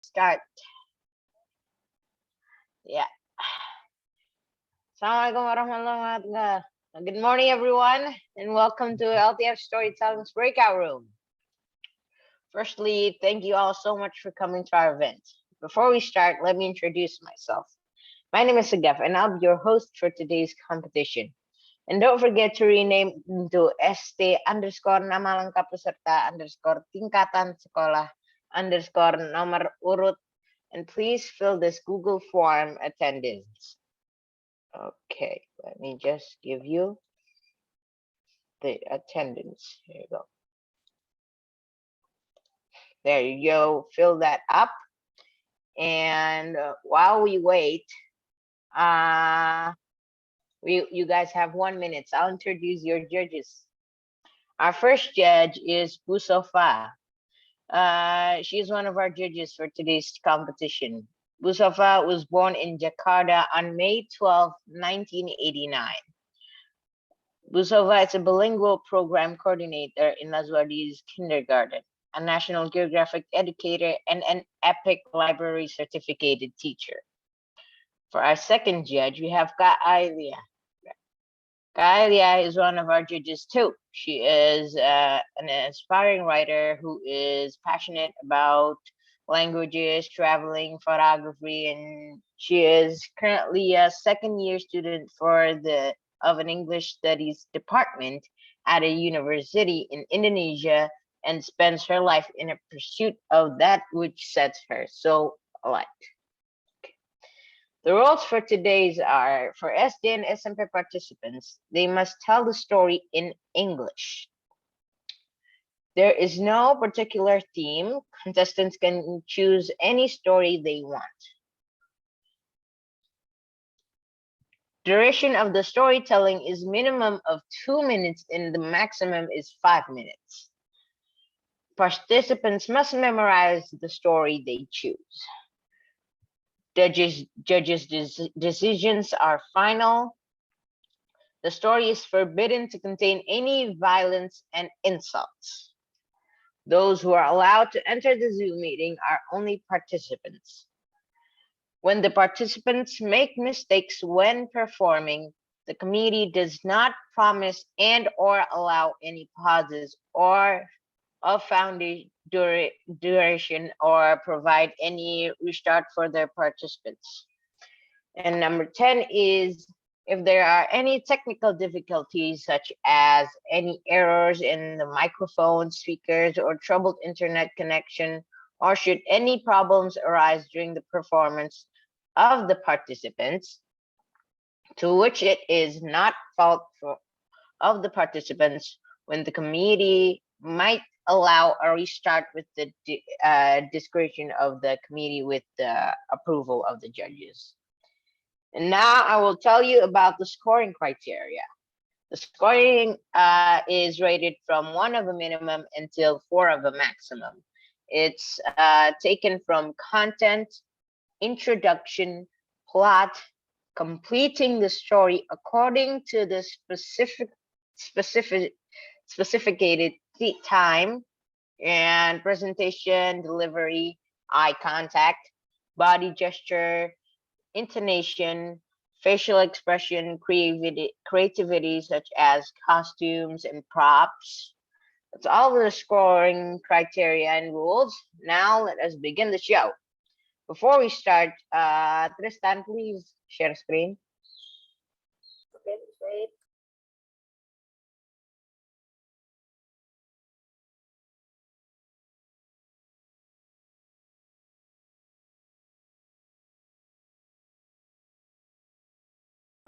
Start. Yeah. Assalamualaikum warahmatullahi wabarakatuh. Good morning, everyone, and welcome to LTF Storytelling's Breakout Room. Firstly, thank you all so much for coming to our event. Before we start, let me introduce myself. My name is Sagaf, and I'll be your host for today's competition. And don't forget to rename into ST underscore nama lengkap peserta underscore tingkatan sekolah underscore nomor urut. And please fill this Google form attendance. Okay, let me just give you the attendance. Here you go. There you go. Fill that up. And while we wait, you guys have 1 minute. I'll introduce your judges. Our first judge is Busofa. She's one of our judges for today's competition. Busofa was born in Jakarta on May 12, 1989. Busova is a bilingual program coordinator in Nazwadi's kindergarten, a National Geographic educator, and an EPIC library certificated teacher. For our second judge, we have Kak Ailia. Kak Ailia is one of our judges too. She is an aspiring writer who is passionate about languages, traveling, photography, and she is currently a second-year student of an English Studies department at a university in Indonesia and spends her life in a pursuit of that which sets her soul alight. Okay. The rules for today's are, for SD and SMP participants, they must tell the story in English. There is no particular theme. Contestants can choose any story they want. Duration of the storytelling is minimum of 2 minutes and the maximum is 5 minutes. Participants must memorize the story they choose. Judges' decisions are final. The story is forbidden to contain any violence and insults. Those who are allowed to enter the Zoom meeting are only participants. When the participants make mistakes when performing, the committee does not promise and or allow any pauses or of found duration or provide any restart for their participants. And number 10 is, if there are any technical difficulties, such as any errors in the microphone, speakers, or troubled internet connection, or should any problems arise during the performance of the participants, to which it is not fault of the participants, when the committee might allow a restart with the discretion of the committee with the approval of the judges. And now I will tell you about the scoring criteria. The scoring is rated from 1 of a minimum until 4 of a maximum. It's taken from content, introduction, plot, completing the story according to the specificated time, and presentation, delivery, eye contact, body gesture, intonation, facial expression, creativity such as costumes and props. That's all the scoring criteria and rules. Now let us begin the show. Before we start, Tristan, please share screen. Okay, wait.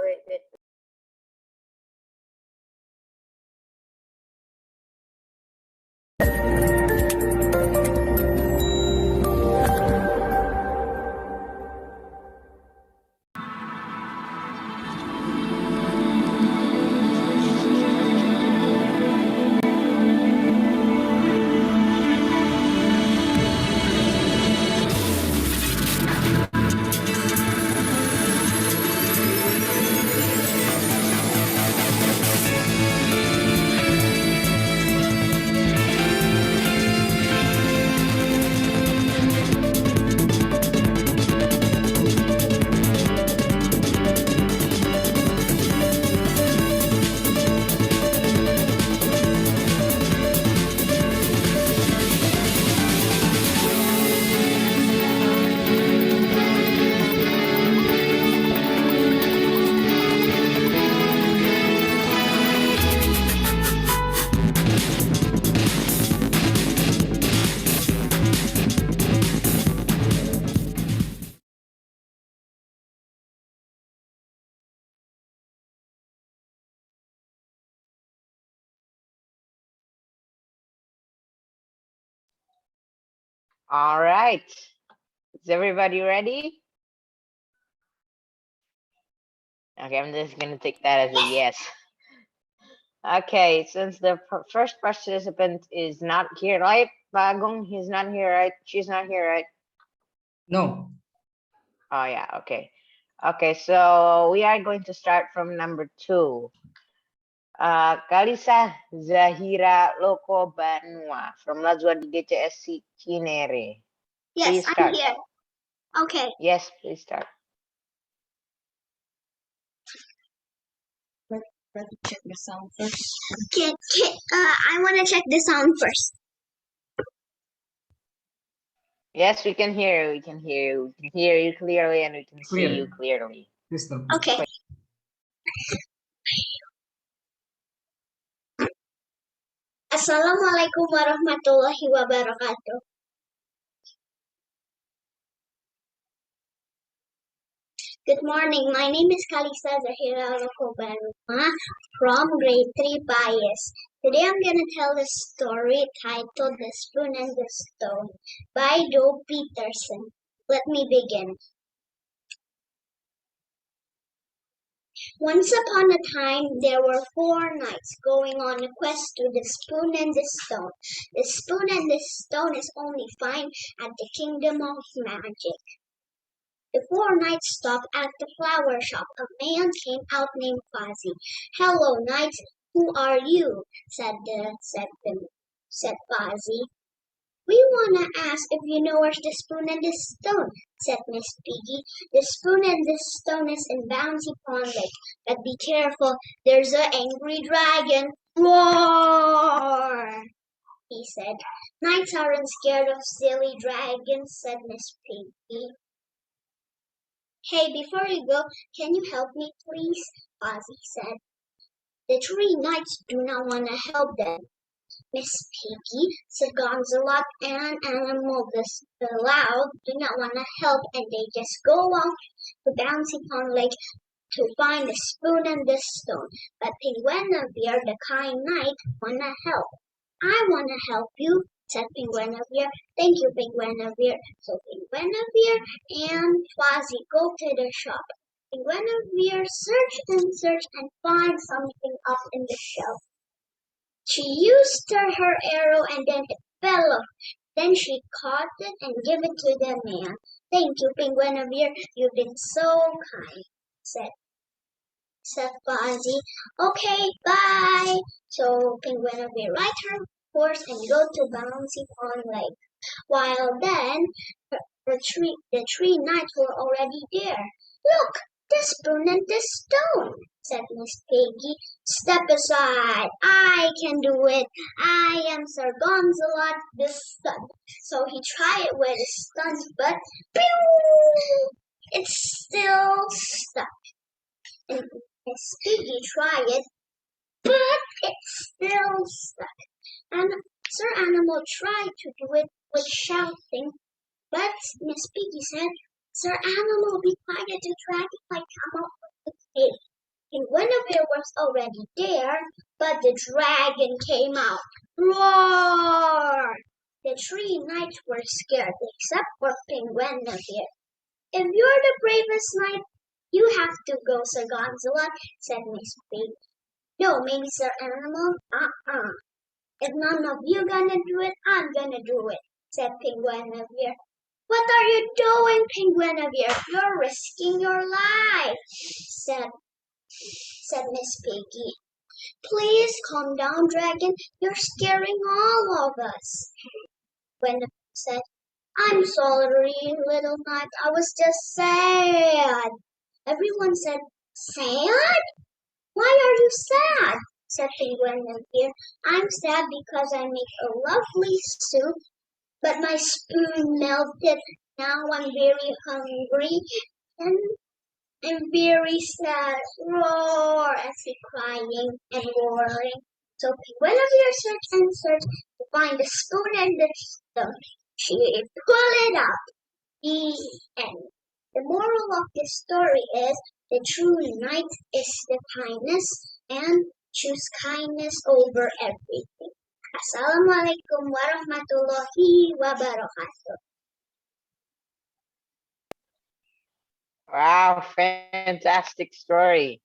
Wait. All right. Is everybody ready? Okay, I'm just gonna take that as a yes. Okay, since the first participant is not here, right? Bagong, he's not here, right? She's not here, right? No. Oh yeah, okay. Okay, so we are going to start from number 2. Kalisa Zahira Loko Banua from Lazwa di GCSC Cinere. Yes, Please I'm start. here. Okay. Yes, please start. Let me check the sound first. I want to check the sound first. Yes, we can hear you. We can hear you. We can hear you clearly, and we can see Clear. you clearly. Crystal. Okay. Assalamualaikum warahmatullahi wabarakatuh. Good morning. My name is Kalisa Zahira Lokobaruma from grade 3 Bias. Today I'm going to tell a story titled The Spoon and the Stone by Joe Peterson. Let me begin. Once upon a time, there were 4 knights going on a quest to the spoon and the stone. The spoon and the stone is only found at the kingdom of magic. The 4 knights stopped at the flower shop. A man came out named Fuzzy. "Hello, knights, who are you?" said Fuzzy. "We wanna ask if you know where's the spoon and the stone," said Miss Piggy. "The spoon and the stone is in Bouncy Pond Lake, but be careful, there's an angry dragon." "Roar!" he said. "Knights aren't scared of silly dragons," said Miss Piggy. "Hey, before you go, can you help me, please?" Fuzzy said. The 3 knights do not want to help them. "Miss Piggy," said Gonzalot, and Animal the Loud do not want to help, and they just go off to Bouncy Pond Lake to find the spoon and the stone. But Penguenavere, the kind knight, want to help. "I want to help you," said Penguenavere. "Thank you, Penguenavere." So Penguenavere and Fuzzy go to the shop. Penguenavere search and find something up in the shelf. She used her arrow and then it fell off. Then she caught it and gave it to the man. "Thank you, Penguenavere. You've been so kind," said Fuzzy. "Okay, bye." So Penguenavere ride her horse and go to Bouncy Pond Lake. While then, the 3 knights were already there. "Look, the spoon and the stone," said Miss Piggy. "Step aside, I can do it. I am Sir Gonzalot the Stunt." So he tried it with his stunt, but pew! It's still stuck. And Miss Piggy tried it, but it's still stuck. And Sir Animal tried to do it with shouting, but Miss Piggy said, "Sir Animal, be quiet, the dragon might come out with the cake." And Guinevere was already there, but the dragon came out. Roar! The 3 knights were scared, except for Penguenavere. "If you're the bravest knight, you have to go, Sir Gonzalot," said Miss Piggy. "No, maybe Sir Animal." "If none of you gonna do it, I'm gonna do it," said Penguenavere. "What are you doing, Penguenavere? You're risking your life," said Miss Piggy. "Please calm down, dragon. You're scaring all of us," Penguenavere said. "I'm sorry, little knight. I was just sad." Everyone said, "Sad? Why are you sad?" said Penguenavere. "I'm sad because I make a lovely soup, but my spoon melted. Now I'm very hungry and I'm very sad." Roar! As he crying and roaring. So Penguenavere searched and searched to find the spoon and the stone. She pulled it out. The end. The moral of this story is the true knight is the kindness and choose kindness over everything. Assalamualaikum warahmatullahi wabarakatuh. Wow, fantastic story.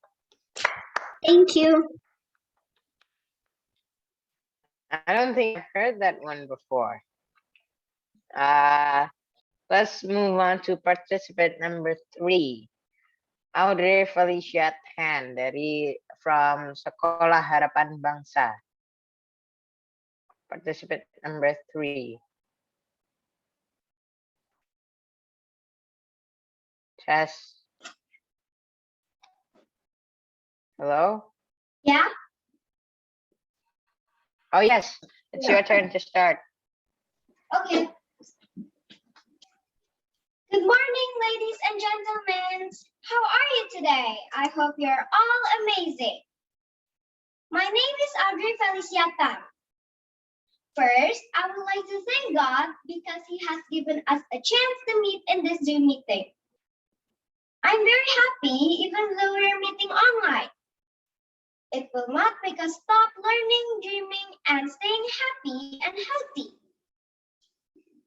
Thank you. I don't think I've heard that one before. Let's move on to participant number 3. Audrey Felicia Tan from Sekolah Harapan Bangsa. Participant number 3. Test. Hello? Yeah. Oh yes, it's your turn to start. Okay. Good morning, ladies and gentlemen. How are you today? I hope you're all amazing. My name is Audrey Feliciata. First, I would like to thank God because He has given us a chance to meet in this Zoom meeting. I'm very happy even though we're meeting online. It will not make us stop learning, dreaming, and staying happy and healthy.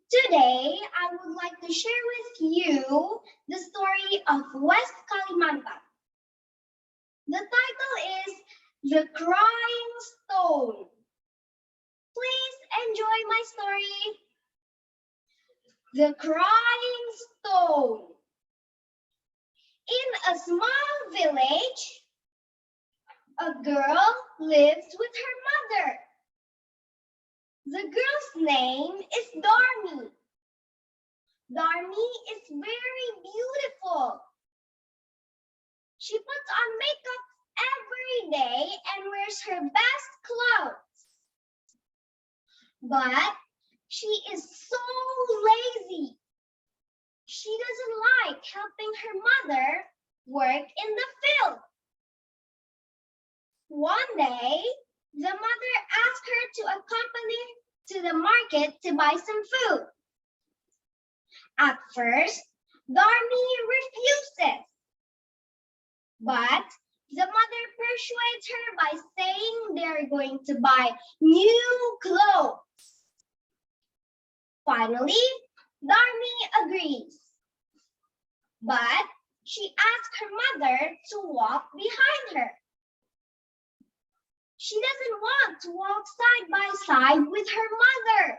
Today, I would like to share with you the story of West Kalimantan. The title is The Crying Stone. Please enjoy my story. The Crying Stone. In a small village, a girl lives with her mother. The girl's name is Darmi. Darmi is very beautiful. She puts on makeup every day and wears her best clothes. But she is so lazy. She doesn't like helping her mother work in the field. One day, the mother asked her to accompany to the market to buy some food. At first, Darmi refuses. But the mother persuades her by saying they're going to buy new clothes. Finally, Darmi agrees. But she asks her mother to walk behind her. She doesn't want to walk side by side with her mother.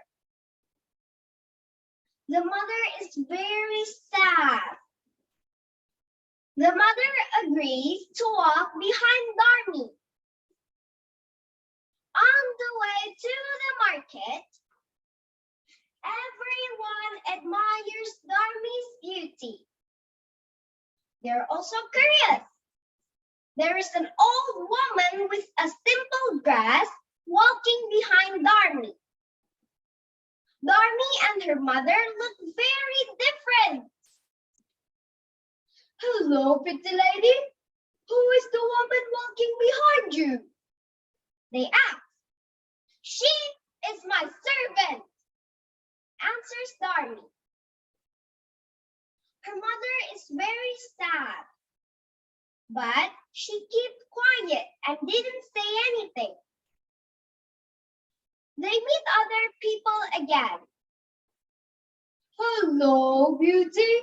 The mother is very sad. The mother agrees to walk behind Darmi. On the way to the market, everyone admires Darmi's beauty. They're also curious. There is an old woman with a simple dress walking behind Darmi. Darmi and her mother look very different. Hello, pretty lady. Who is the woman walking behind you? They ask. She is my servant, answers Darmi. Her mother is very sad, but she kept quiet and didn't say anything. They meet other people again. Hello, beauty.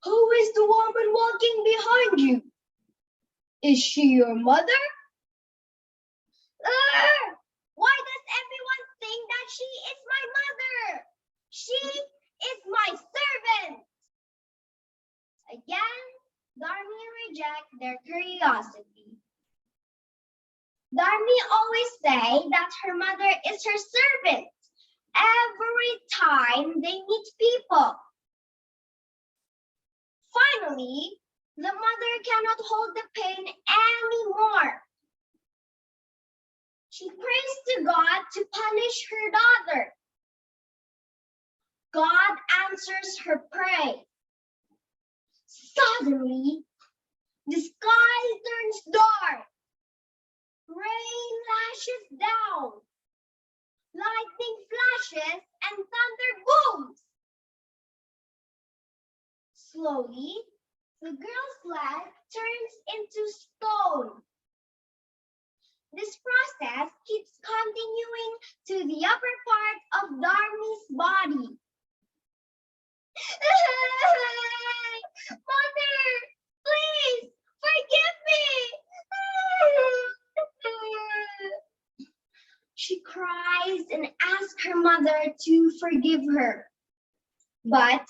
Who is the woman walking behind you? Is she your mother? Why does everyone think that she is my mother? She is my servant. Again, Darmi rejects their curiosity. Darmi always say that her mother is her servant every time they meet people. Finally, the mother cannot hold the pain anymore. She prays to God to punish her daughter. God answers her prayer. Suddenly, the sky turns dark. Rain lashes down. Lightning flashes and thunder booms. Slowly, the girl's leg turns into stone. This process keeps continuing to the upper part of Darmi's body. Mother, please forgive me. She cries and asks her mother to forgive her. But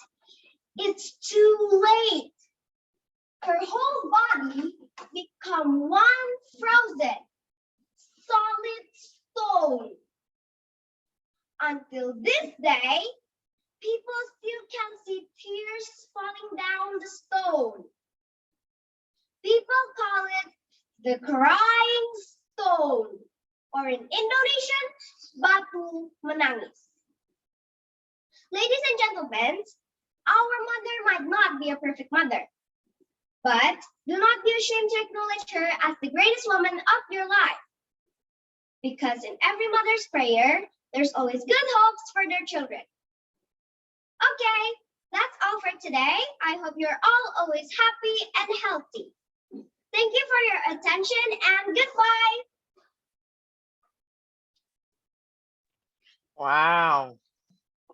it's too late. Her whole body become one frozen, solid stone. Until this day, people still can see tears falling down the stone. People call it the crying stone, or in Indonesian, batu menangis. Ladies and gentlemen, our mother might not be a perfect mother, but do not be ashamed to acknowledge her as the greatest woman of your life. Because in every mother's prayer, there's always good hopes for their children. Okay, that's all for today. I hope you're all always happy and healthy. Thank you for your attention and goodbye. Wow.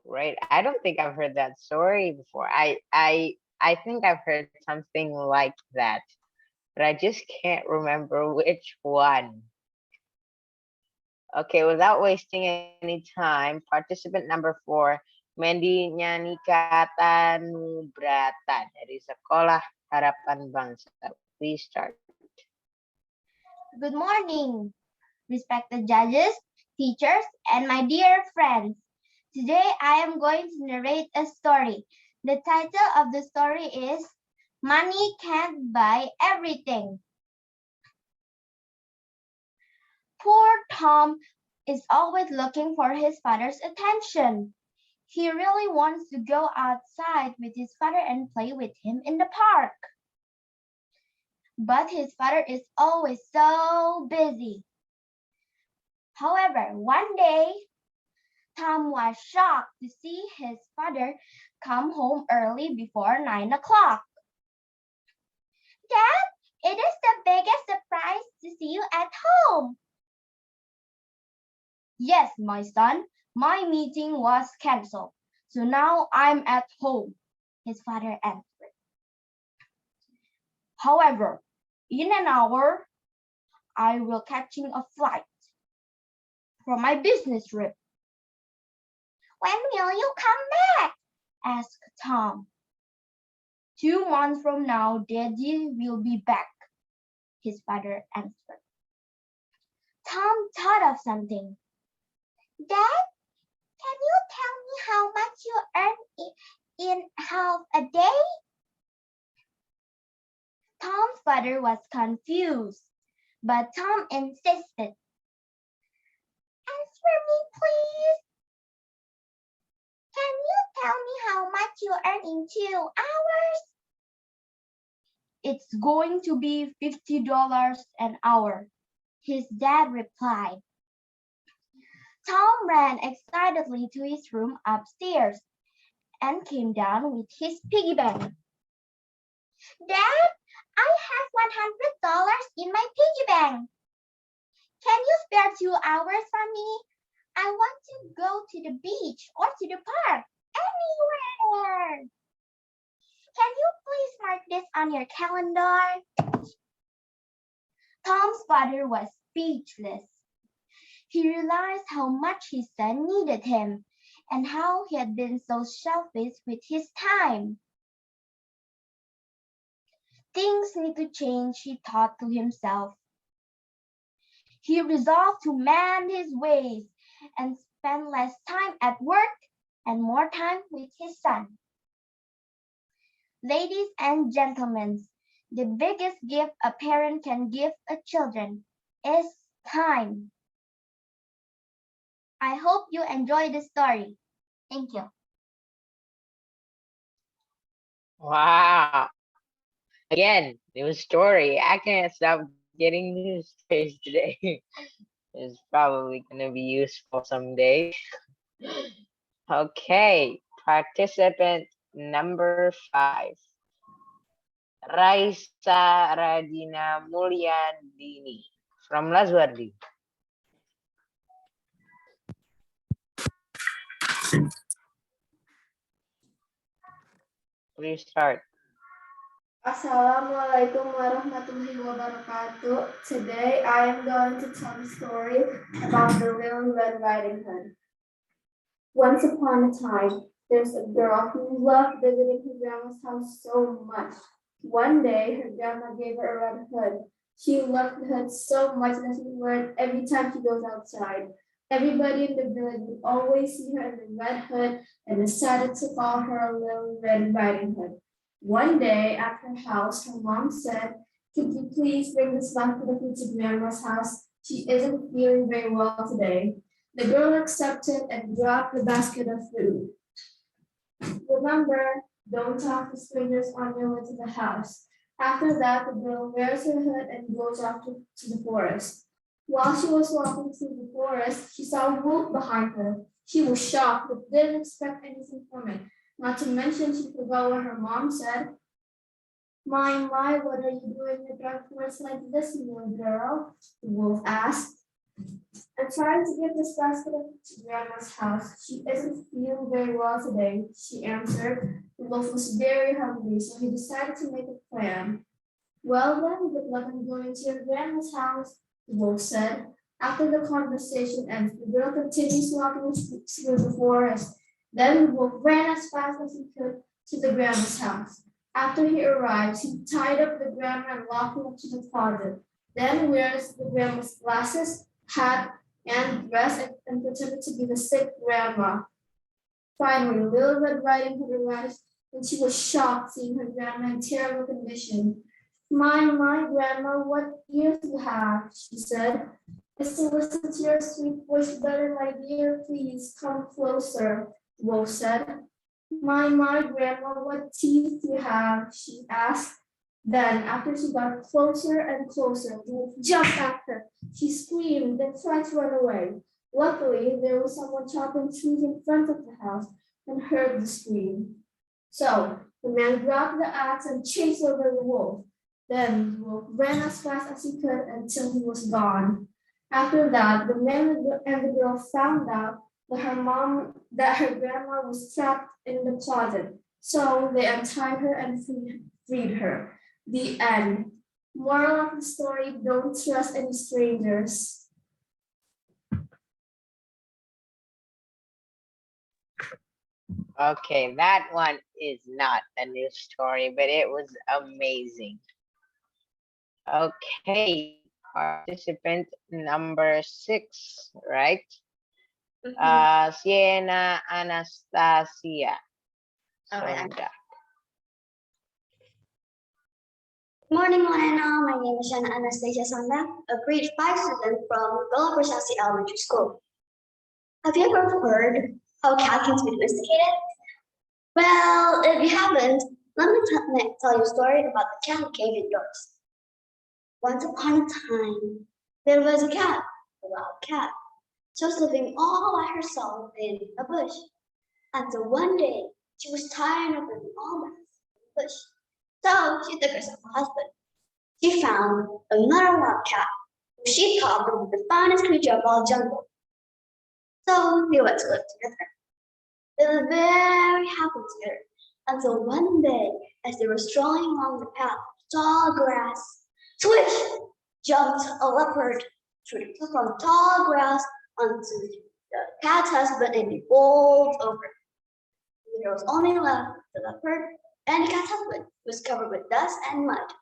Great. I don't think I've heard that story before. I think I've heard something like that, but I just can't remember which one. Okay, without wasting any time, participant number 4, Mandy Nyanika Tanubrata dari Sekolah Harapan Bangsa. Please start. Good morning, respected judges, teachers, and my dear friends. Today I am going to narrate a story. The title of the story is Money Can't Buy Everything. Poor Tom is always looking for his father's attention. He really wants to go outside with his father and play with him in the park. But his father is always so busy. However, one day, Tom was shocked to see his father come home early before 9 o'clock. Dad, it is the biggest surprise to see you at home. Yes, my son, my meeting was canceled, so now I'm at home, his father answered. However, in an hour, I will catching a flight for my business trip. When will you come back? Asked Tom. 2 months from now, Daddy will be back, his father answered. Tom thought of something. Dad, can you tell me how much you earn in half a day? Tom's father was confused, but Tom insisted. Answer me, please. Can you tell me how much you earn in 2 hours? It's going to be $50 an hour, his dad replied. Tom ran excitedly to his room upstairs and came down with his piggy bank. Dad, I have $100 in my piggy bank. Can you spare 2 hours for me? I want to go to the beach or to the park, anywhere. Can you please mark this on your calendar? Tom's father was speechless. He realized how much his son needed him and how he had been so selfish with his time. Things need to change, he thought to himself. He resolved to mend his ways and spend less time at work and more time with his son. Ladies and gentlemen, the biggest gift a parent can give a children is time. I hope you enjoy the story. Thank you. Wow. Again, new story. I can't stop getting new stories today. It's probably going to be useful someday. Okay, participant number 5. Raisa Radina Mulyandini. From Laswardi. Please start. Assalamualaikum warahmatullahi wabarakatuh. Today I am going to tell a story about the Little Red Riding Hood. Once upon a time, there's a girl who loved visiting her grandma's house so much. One day, her grandma gave her a red hood. She loved the hood so much that she wore it every time she goes outside. Everybody in the village would always see her in the red hood and decided to call her a Little Red Riding Hood. One day at her house, her mom said, "Could you please bring this basket of food to Grandma's house? She isn't feeling very well today." The girl accepted and dropped the basket of food. Remember, don't talk to strangers on your way to the house. After that, the girl wears her hood and goes off to the forest. While she was walking through the forest, she saw a wolf behind her. She was shocked but didn't expect anything from it. Not to mention, she forgot what her mom said. My, what are you doing in the dark forest like this, little girl?" the wolf asked. "I'm trying to get this basket to Grandma's house. She isn't feeling very well today," she answered. The wolf was very hungry, so he decided to make a plan. "Well then, good luck in going to your Grandma's house," the wolf said. After the conversation ends, the girl continues walking through the forest. Then the wolf ran as fast as he could to the grandma's house. After he arrives, he tied up the grandma and locked her up to the closet. Then wears the grandma's glasses, hat, and dress and pretended to be the sick grandma. Finally, Little Red Riding Hood arrives and she was shocked seeing her grandma in terrible condition. My, grandma, what ears you have," she said. "Is to listen to your sweet voice better, my dear. Please come closer," the wolf said. My, grandma, what teeth you have," she asked. Then, after she got closer and closer, the wolf jumped at her. She screamed and tried to run away. Luckily, there was someone chopping trees in front of the house and heard the scream. So, the man grabbed the axe and chased over the wolf. Then the wolf ran as fast as he could until he was gone. After that, the man and the girl found out that her grandma was trapped in the closet. So they untied her and freed her. The end. Moral of the story, don't trust any strangers. Okay, that one is not a new story, but it was amazing. Okay, participant number 6, right? Siena Anastasia. Sonda. Good morning, Morena. My name is Shana Anastasia Sonda, a grade 5 student from Galapagos Elementary School. Have you ever heard how cat can be domesticated? Well, if you haven't, let me tell you a story about the cat who came indoors. Once upon a time, there was a cat, a wild cat. She was living all by herself in a bush. Until one day, she was tired of living all by herself in the bush. So she took herself a husband. She found another wild cat, who she thought would be the finest creature of all jungle. So they went to live together. They were very happy together until one day, as they were strolling along the path of tall grass, swish! Jumped a leopard from tall grass onto the cat's husband and he bowled over. There was only left the leopard and the cat's husband, who was covered with dust and mud.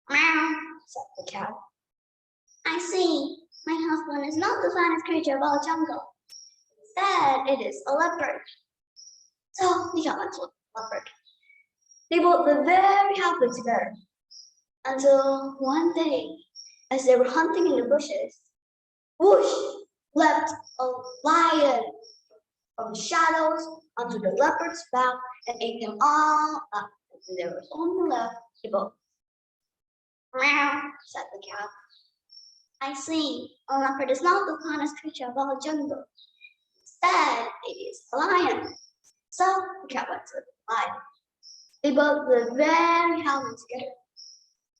Meow, said the cat. I see. My husband is not the finest creature of all jungle. Instead, it is a leopard. So the cat went to the leopard. They both lived very happily together until one day, as they were hunting in the bushes, whoosh, leapt a lion from the shadows onto the leopard's back and ate them all up. And there was only left the both. Meow, said the cat. I see. A leopard is not the finest creature of all jungle. Instead, it is a lion. So the cat went to the lion. They both lived very happily together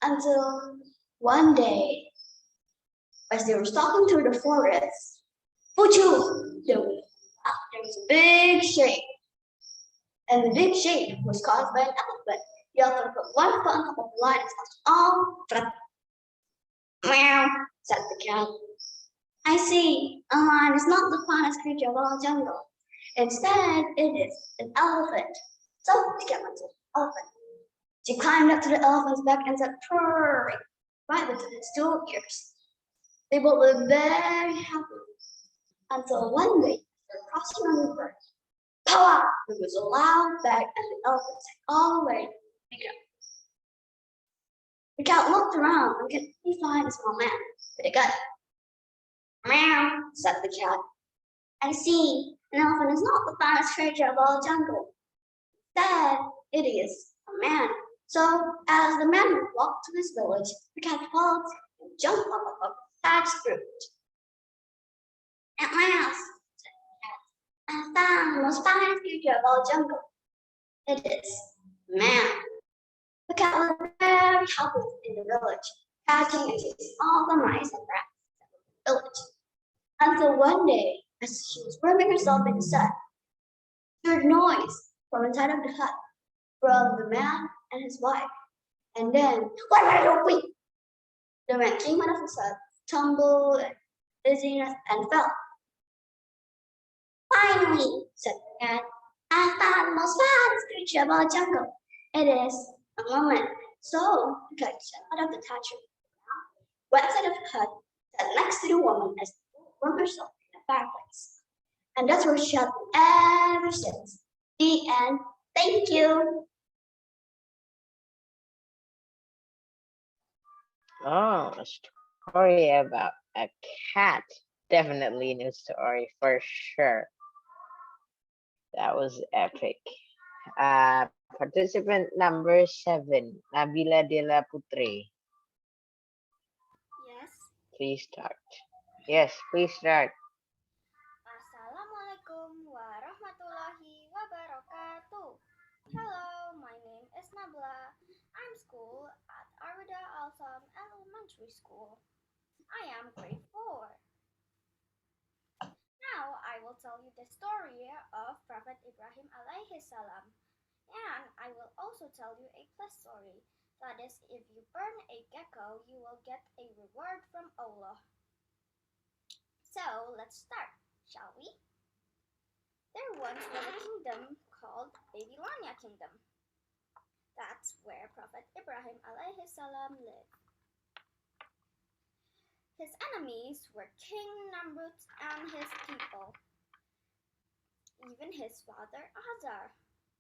until one day, As they were stalking through the forest, Fuchu, there was a big shake. And the big shake was caused by an elephant. The elephant put one foot on top of the line and stopped all. Meow, said the cat. I see, a lion is not the finest creature of all jungle. Instead, it is an elephant. So the cat went to the elephant. She climbed up to the elephant's back and said, purring, right between its two ears. They both were very happy until one day, they were crossing a river. Pow! There was a loud bang and the elephant sank all the way to the ground. The cat looked around and could he find a small man with a gun. Meow, said the cat. I see, an elephant is not the finest creature of all jungle. Instead, it is a man. So, as the man walked to his village, the cat followed and jumped up a thatched roof. At last, said the cat, I found the most finest creature of all jungle. It is man. The cat was very happy in the village, catching and chasing all the mice and rats in the village. Until one day, as she was warming herself in the sun, she heard noise from inside of the hut from the man and his wife. And then, what are you doing? The man came out of his hut, tumbled, dizziness, and fell. Finally, said the cat, I found the most finest creature of all jungle. It is a woman. So the cat jumped out of the thatcher, went inside of the hut, sat next to the woman as she warmed herself in the fireplace. And that's where she has been ever since. The end. Thank you. Oh, a story about a cat. Definitely a new story for sure. That was epic. Participant number 7, Nabila Dela Putri. Yes. Please start. Yes, please start. Assalamualaikum warahmatullahi wabarakatuh. Hello, my name is Nabla. I'm school at Arida Alsam Elementary School. I am grade 4. Now I will tell you the story of Prophet Ibrahim alayhi salam. And I will also tell you a plus story. That is, if you burn a gecko, you will get a reward from Allah. So let's start, shall we? There once was a kingdom called Babylonia Kingdom. That's where Prophet Ibrahim alayhi salam lived. His enemies were King Namrud and his people, even his father Azar.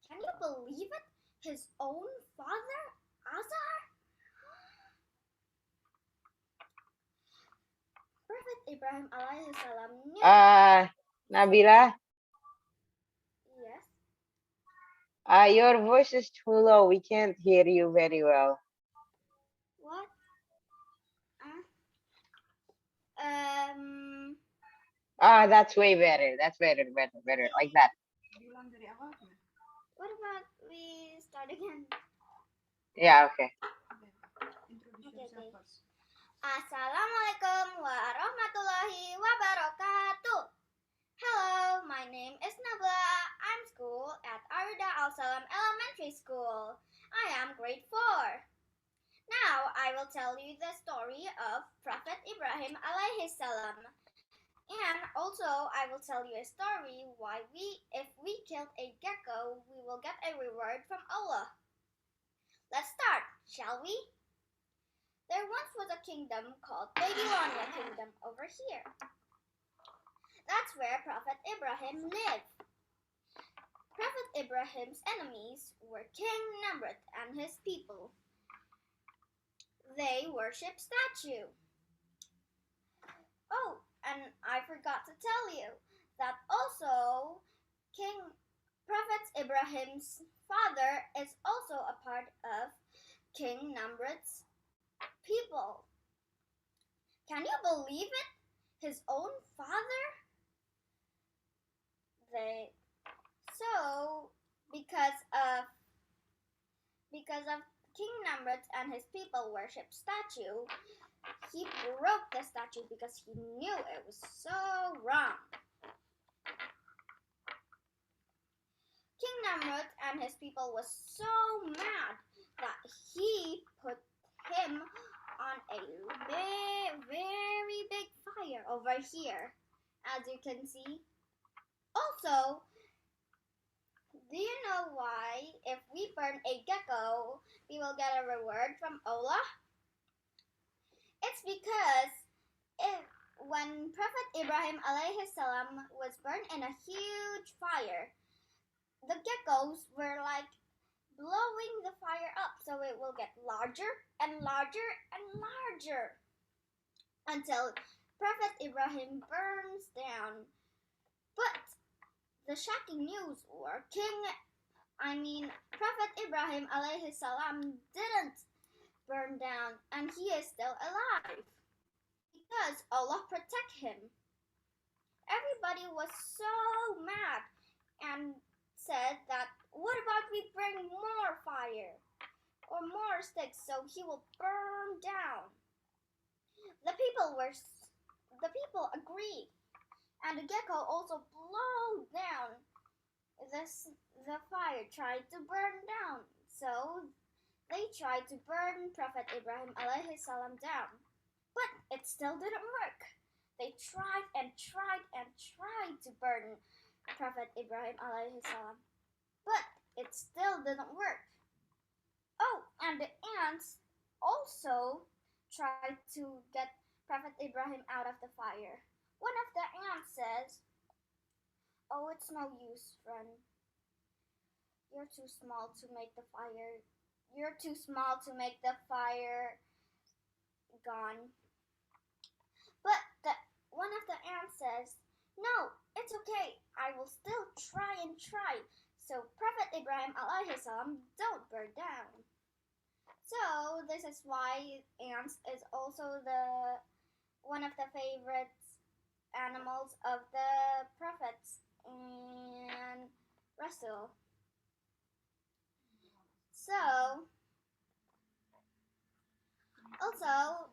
Can you believe it? His own father Azar? Prophet Ibrahim alayhi salam knew. Nabila, Yes. your voice is too low. We can't hear you very well. What? That's way better. That's better. Like that. What about we start again? Yeah, okay. Okay. Assalamualaikum warahmatullahi wabarakatuh. Hello, my name is Nabla. I'm school at Arida Al-Salam Elementary School. I am grade 4. Now I will tell you the story of Prophet Ibrahim alayhi salam. And also I will tell you a story why if we killed a gecko, we will get a reward from Allah. Let's start, shall we? There once was a kingdom called Babylonia Kingdom over here. That's where Prophet Ibrahim lived. Prophet Ibrahim's enemies were King Namrud and his people. They worship statue. Oh, and I forgot to tell you that also Prophet Ibrahim's father is also a part of King Namrud's people. Can you believe it? His own father? because of King Namrud and his people worshipped statue, he broke the statue because he knew it was so wrong. King Namrud and his people was so mad that he put him on a very big fire over here, as you can see. Also, do you know why if we burn a gecko, we will get a reward from Allah? It's because when Prophet Ibrahim alayhi salam was burned in a huge fire, the geckos were like blowing the fire up so it will get larger and larger and larger until Prophet Ibrahim burns down. But the shocking news were Prophet Ibrahim alayhi salam didn't burn down and he is still alive because Allah protect him. Everybody was so mad and said that what about we bring more fire or more sticks so he will burn down. The people agreed, and the gecko also blew down the fire tried to burn down. So they tried to burn Prophet Ibrahim alayhi salam down, but it still didn't work. They tried and tried and tried to burn Prophet Ibrahim alayhi salam, but it still didn't work. Oh, and the ants also tried to get Prophet Ibrahim out of the fire. One of the ants says, "Oh, it's no use, friend. You're too small to make the fire. You're too small to make the fire gone." But one of the ants says, "No, it's okay. I will still try and try. So Prophet Ibrahim alayhi salam don't burn down." So this is why ants is also one of the favorite animals of the prophets and Rasul. So also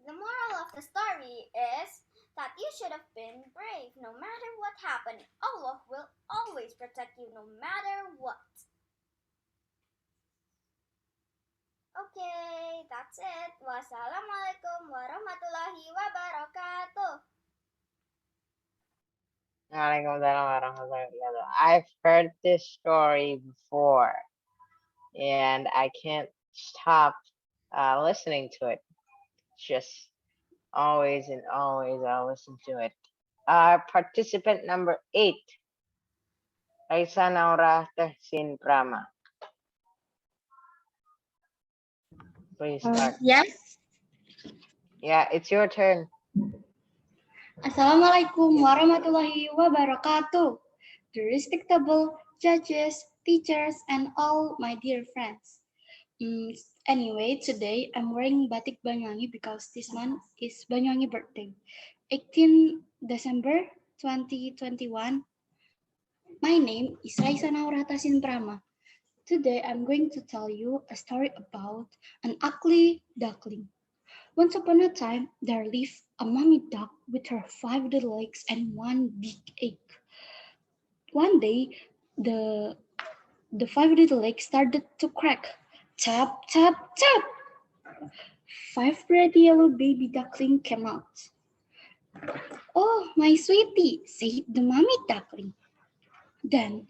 the moral of the story is that you should have been brave. No matter what happened, Allah will always protect you no matter what. Okay, that's it. Wassalamualaikum warahmatullahi wabarakatuh. Waalaikumsalam warahmatullahi wabarakatuh. I've heard this story before, and I can't stop listening to it. Just always and always I'll listen to it. Participant number 8, Raisa Naura Tehsin Prama. Please start. Yes. Yeah, it's your turn. Assalamualaikum warahmatullahi wabarakatuh. The respectable judges, teachers, and all my dear friends. Anyway, today I'm wearing batik Banyuwangi because this month is Banyuwangi birthday. 18 December 2021. My name is Raisa Naura Tasin Prama. Today I'm going to tell you a story about an ugly duckling. Once upon a time, there lived a mommy duck with her 5 little legs and 1 big egg. One day, the 5 little legs started to crack. Tap, tap, tap! 5 pretty yellow baby duckling came out. "Oh, my sweetie," said the mommy duckling. Then,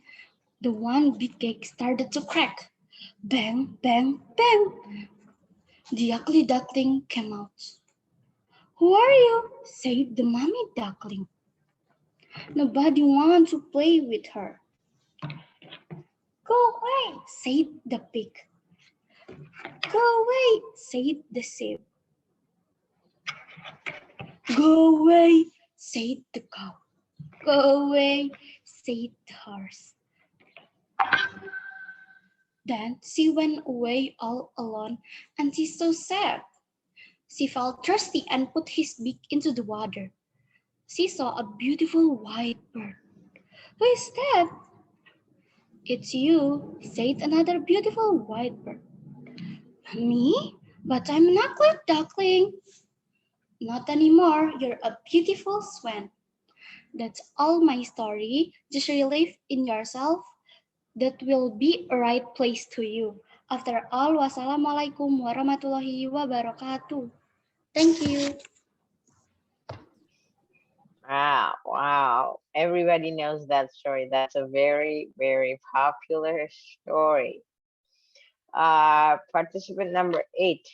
the 1 big egg started to crack. Bang, bang, bang! The ugly duckling came out. "Who are you?" said the mommy duckling. "Nobody wants to play with her." "Go away," said the pig. "Go away," said the sheep. "Go away," said the cow. "Go away," said the horse. Then she went away all alone, and she's so sad. She felt thirsty and put his beak into the water. She saw a beautiful white bird. "Who is that?" "It's you," said another beautiful white bird. Me? But I'm an ugly duckling. Not anymore. You're a beautiful swan. That's all my story. Just relive in yourself. That will be a right place to you. After all, wassalamualaikum warahmatullahi wabarakatuh. Thank you. Wow, wow. Everybody knows that story. That's a very, very popular story. Participant number 8,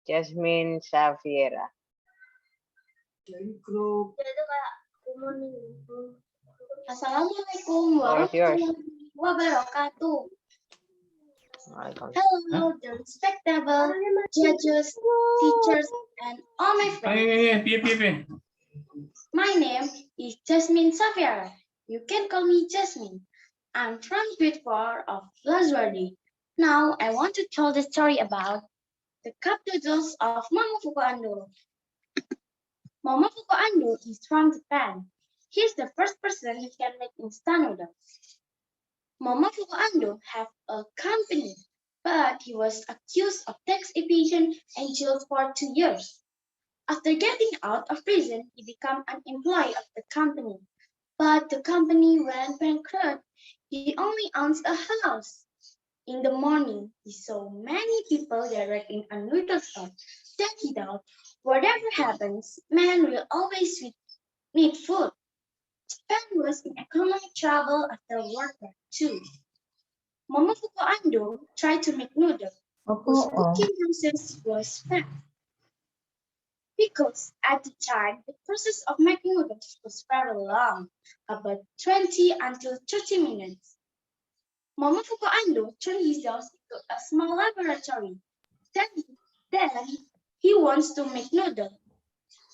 Jasmine Safiera. Assalamualaikum Floor is yours. warahmatullahi wabarakatuh. Welcome. Hello, the respectable judges, teachers, and all my friends. My name is Jasmine Safiera. You can call me Jasmine. I'm from grade 4 of Laswardi. Now I want to tell the story about the cup noodles of Mama Fuko Ando. Mama Fuko Ando is from Japan. He's the first person who can make instant noodles. Mama Fuko Ando had a company, but he was accused of tax evasion and jailed for 2 years. After getting out of prison, he became an employee of the company. But the company went bankrupt. He only owns a house. In the morning, he saw many people gathered in a noodle shop. Then he thought, whatever happens, man will always need food. Japan was in economic trouble after World War II. Momofuku Ando tried to make noodles, whose cooking process was fast. Because at the time, the process of making noodles was very long, about 20 until 30 minutes. Momofuku Ando turned his house into a small laboratory. Then he wants to make noodles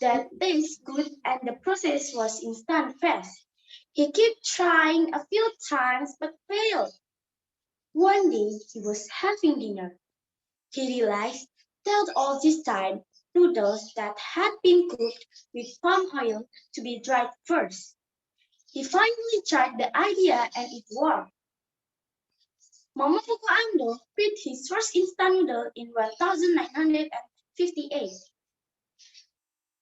that taste good and the process was instant fast. He kept trying a few times but failed. One day he was having dinner. He realized that all this time noodles that had been cooked with palm oil to be dried first. He finally tried the idea and it worked. Momofuku Ando made his first instant noodle in 1958.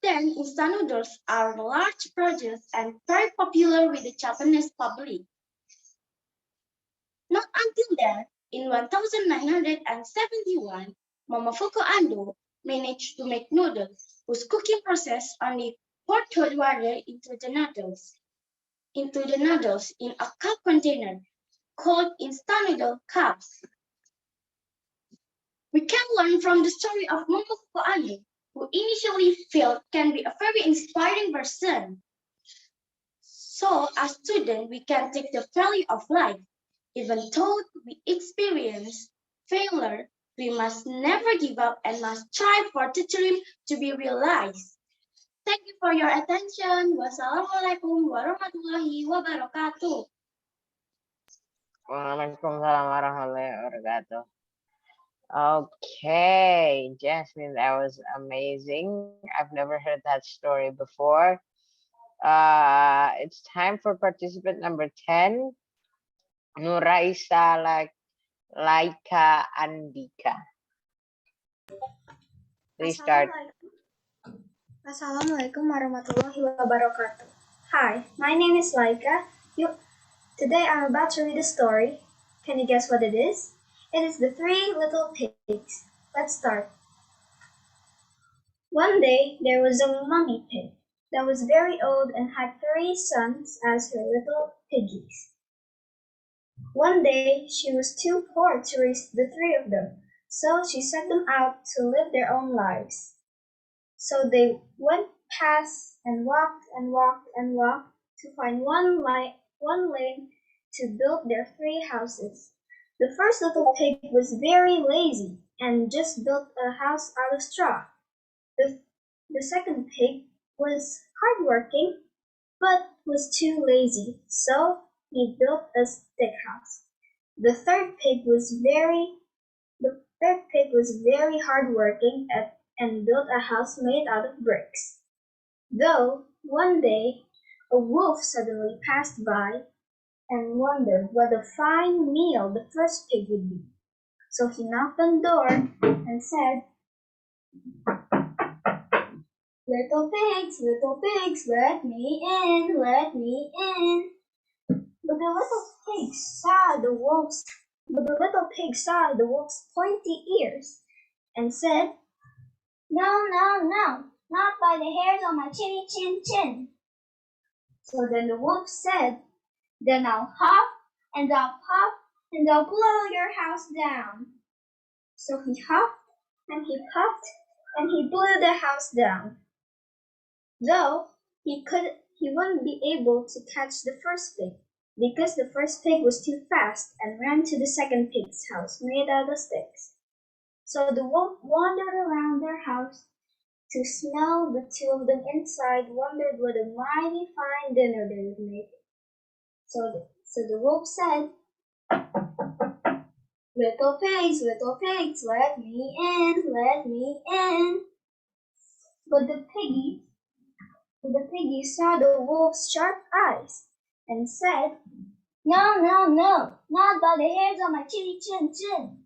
Then instant noodles are a large produce and very popular with the Japanese public. Not until then, in 1971, Momofuku Ando managed to make noodles whose cooking process only poured hot water into the noodles in a cup container called instant noodle cups. We can learn from the story of Momofuku Ando, who initially failed can be a very inspiring person. So as students, we can take the value of life. Even though we experience failure, we must never give up and must strive for the dream to be realized. Thank you for your attention. Wassalamualaikum warahmatullahi wabarakatuh. Waalaikumsalam warahmatullahi wabarakatuh. Okay, Jasmine, that was amazing. I've never heard that story before. It's time for participant number 10, Nuraisa Laika Andika. Please start. Assalamualaikum warahmatullahi wabarakatuh. Hi, my name is Laika. Today I'm about to read a story. Can you guess what it is? It is The Three Little Pigs. Let's start. One day there was a mummy pig that was very old and had 3 sons as her little piggies. One day she was too poor to raise the 3 of them, so she sent them out to live their own lives. So they went past and walked and walked and walked to find one lane to build their 3 houses. The first little pig was very lazy and just built a house out of straw. The second pig was hardworking but was too lazy, so he built a stick house. The third pig was very hardworking and built a house made out of bricks. Though one day a wolf suddenly passed by and wondered what a fine meal the first pig would be. So he knocked on the door and said, little pigs, let me in, let me in. But the little pig saw the wolf's pointy ears and said, no, not by the hairs on my chinny chin chin. So then the wolf said, then I'll huff and I'll puff and I'll blow your house down. So he huffed and he puffed and he blew the house down. Though he wouldn't be able to catch the first pig, because the first pig was too fast and ran to the second pig's house made out of sticks. So the wolf wandered around their house to smell the two of them inside, wondered what a mighty fine dinner they would make. So the wolf said, little pigs, let me in, let me in. But the piggy saw the wolf's sharp eyes and said, no, not by the hairs on my chinny chin chin.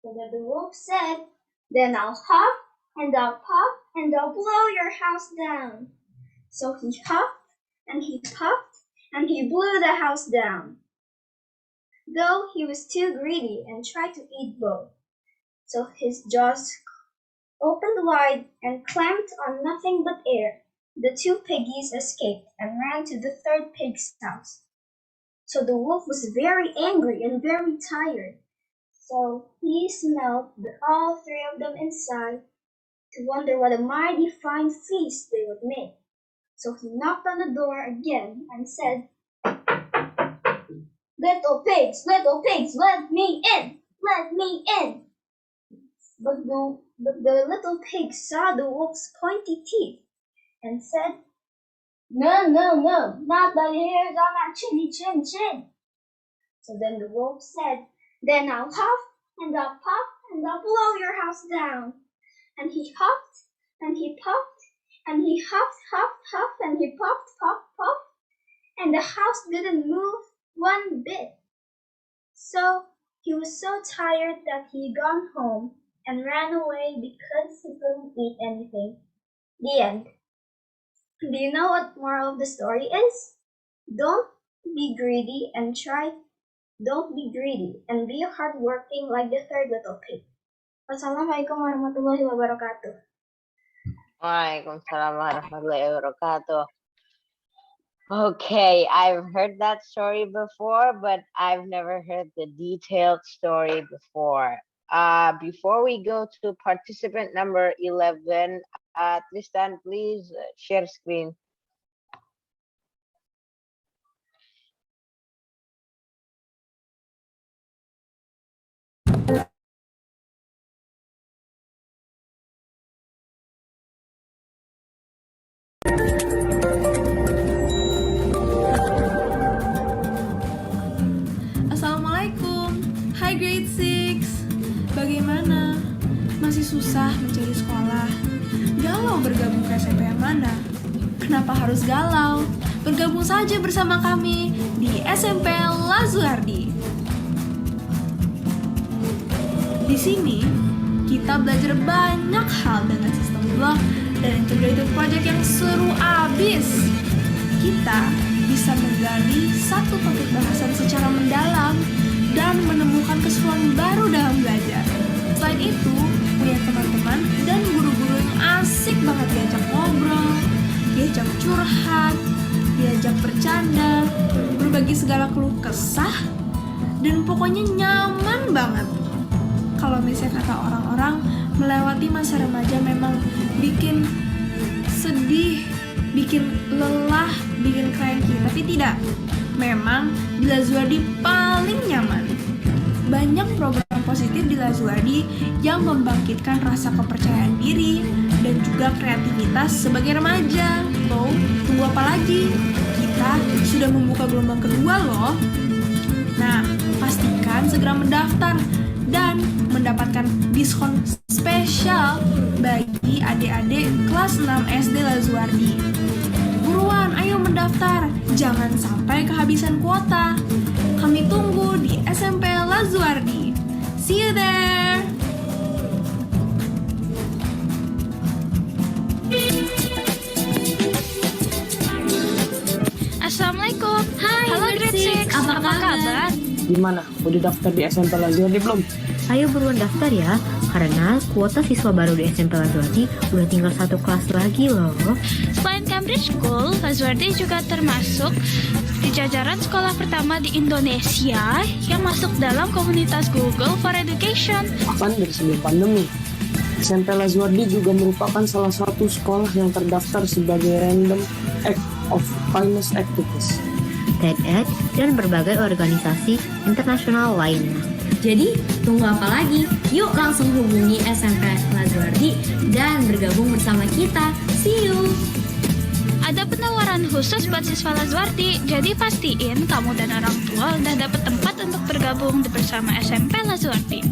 So then the wolf said, then I'll huff and I'll puff and I'll blow your house down. So he huffed and he puffed and he blew the house down. Though he was too greedy and tried to eat both. So his jaws opened wide and clamped on nothing but air. The two piggies escaped and ran to the third pig's house. So the wolf was very angry and very tired. So he smelled all three of them inside to wonder what a mighty fine feast they would make. So he knocked on the door again and said, little pigs, let me in, let me in. But the little pig saw the wolf's pointy teeth and said, no, not by the hairs on our chinny chin chin. So then the wolf said, then I'll huff and I'll puff and I'll blow your house down. And he huffed and he puffed and he huffed and he puffed, and the house didn't move one bit. So he was so tired that he gone home and ran away because he couldn't eat anything. The end. Do you know what moral of the story is? Don't be greedy and be hardworking like the third little pig. Wassalamualaikum warahmatullahi wabarakatuh. Waalaikumsalam warahmatullahi wabarakatuh. Okay, I've heard that story before, but I've never heard the detailed story before. Before we go to participant number 11, Tristan, please share screen. Assalamualaikum. Hai grade 6. Bagaimana? Masih susah mencari sekolah? Galau bergabung ke SMP yang mana? Kenapa harus galau? Bergabung saja bersama kami di SMP Lazuardi. Di sini, kita belajar banyak hal dengan sistem blok dan integrated project yang seru abis. Kita bisa menggali satu topik bahasan secara mendalam dan menemukan keseruan baru dalam belajar. Selain itu, punya teman-teman dan guru-guru yang asik banget diajak ngobrol, diajak curhat, diajak bercanda, berbagi segala keluh kesah, dan pokoknya nyaman banget. Kalau misalnya kata orang-orang, melewati masa remaja memang bikin sedih, bikin lelah, bikin cranky, tapi tidak. Memang di Lazuardi paling nyaman. Banyak program positif di Lazuardi yang membangkitkan rasa kepercayaan diri dan juga kreativitas sebagai remaja. So, tunggu apa lagi? Kita sudah membuka gelombang kedua loh. Nah, pastikan segera mendaftar dan mendapatkan diskon spesial bagi adik-adik kelas 6 SD Lazuardi. Buruan, ayo mendaftar, jangan sampai kehabisan kuota. Kami tunggu di SMP Lazuardi. See you there! Assalamualaikum. Halo grade 6. Apa kabar? Gimana? Udah daftar di SMP Lazuardi belum? Ayo buruan daftar ya, karena kuota siswa baru di SMP Lazuardi udah tinggal 1 kelas lagi loh. Selain Cambridge School, Lazuardi juga termasuk di jajaran sekolah pertama di Indonesia yang masuk dalam komunitas Google for Education. Bahkan dari sebelum pandemi, SMP Lazuardi juga merupakan salah satu sekolah yang terdaftar sebagai Random Act of Kindness Activities, TED-Ed, dan berbagai organisasi internasional lainnya. Jadi, tunggu apa lagi? Yuk langsung hubungi SMP Lazuardi dan bergabung bersama kita. See you! Ada penawaran khusus buat siswa Lazuardi, jadi pastiin kamu dan orang tua udah dapet tempat untuk bergabung bersama SMP Lazuardi.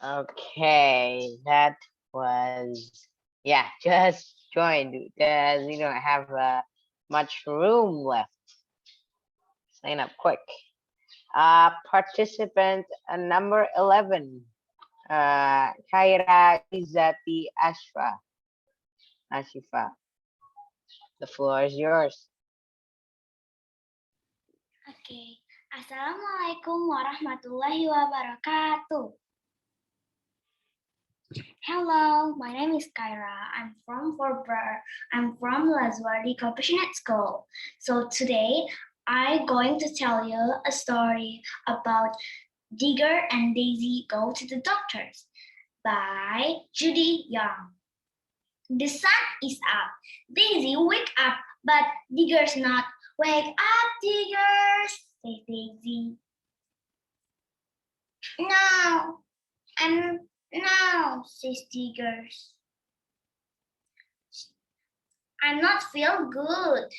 Okay, that was, yeah, just joined because we don't have much room left. Sign up quick. Participant number 11, Khaira Izati Ashifa. The floor is yours. Okay. Assalamualaikum warahmatullahi wabarakatuh. Hello, my name is Kyra. I'm from Lazuardi Compassionate School. So today I'm going to tell you a story about Digger and Daisy Go to the Doctors by Judy Young. The sun is up. Daisy, wake up, but Digger's not. Wake up, Diggers, says Daisy. No, says Diggers. I'm not feel good.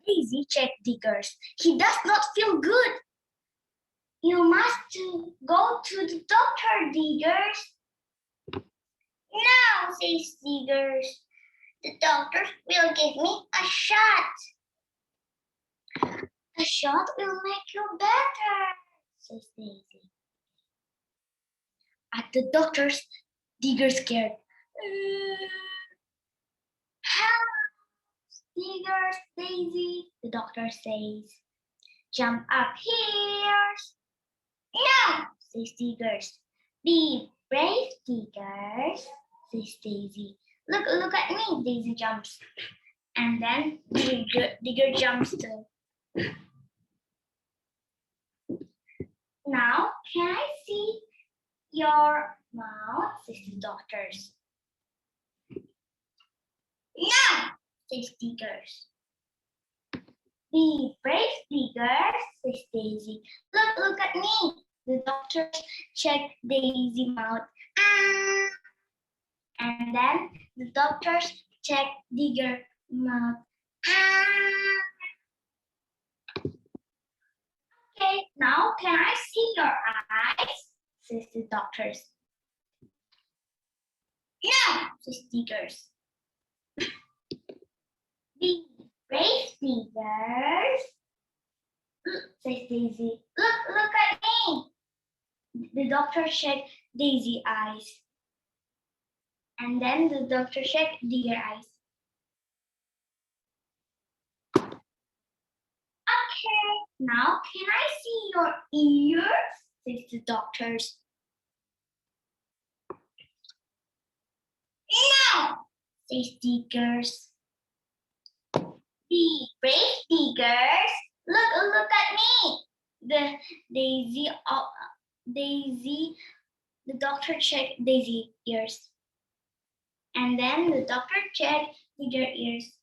Daisy checked Diggers. He does not feel good. You must go to the doctor, Diggers. No, says Diggers. The doctor will give me a shot. A shot will make you better, says Daisy. At the doctor's, Digger scared. Help, Digger, Daisy, the doctor says. Jump up here. No, says Digger. Be brave, Digger, says Daisy. Look at me, Daisy jumps. And then Digger jumps too. Now, can I see your mouth, says the doctors. No, says Diggers. Be brave, Diggers, says Daisy. Look at me. The doctors check Daisy's mouth. And then the doctors check Digger's mouth. Okay, now can I see your eyes? Says the doctors. No, says Diggers. Be brave, Diggers, says Daisy. Look at me. The doctor checked Daisy's eyes. And then the doctor checked Digger's eyes. Okay, now can I see your ears? Says the doctors. No, says Diggers. Be brave, Diggers. Look at me. The doctor checked Daisy's ears. And then the doctor checked Digger's ears.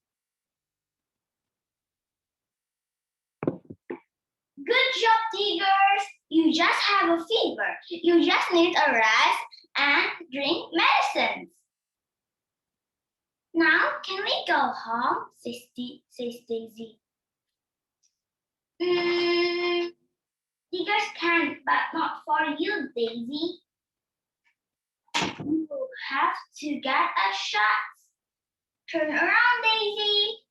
Good job, Diggers. You just have a fever. You just need a rest and drink medicines. Now, can we go home? Says Daisy. Diggers can, but not for you, Daisy. You have to get a shot. Turn around, Daisy.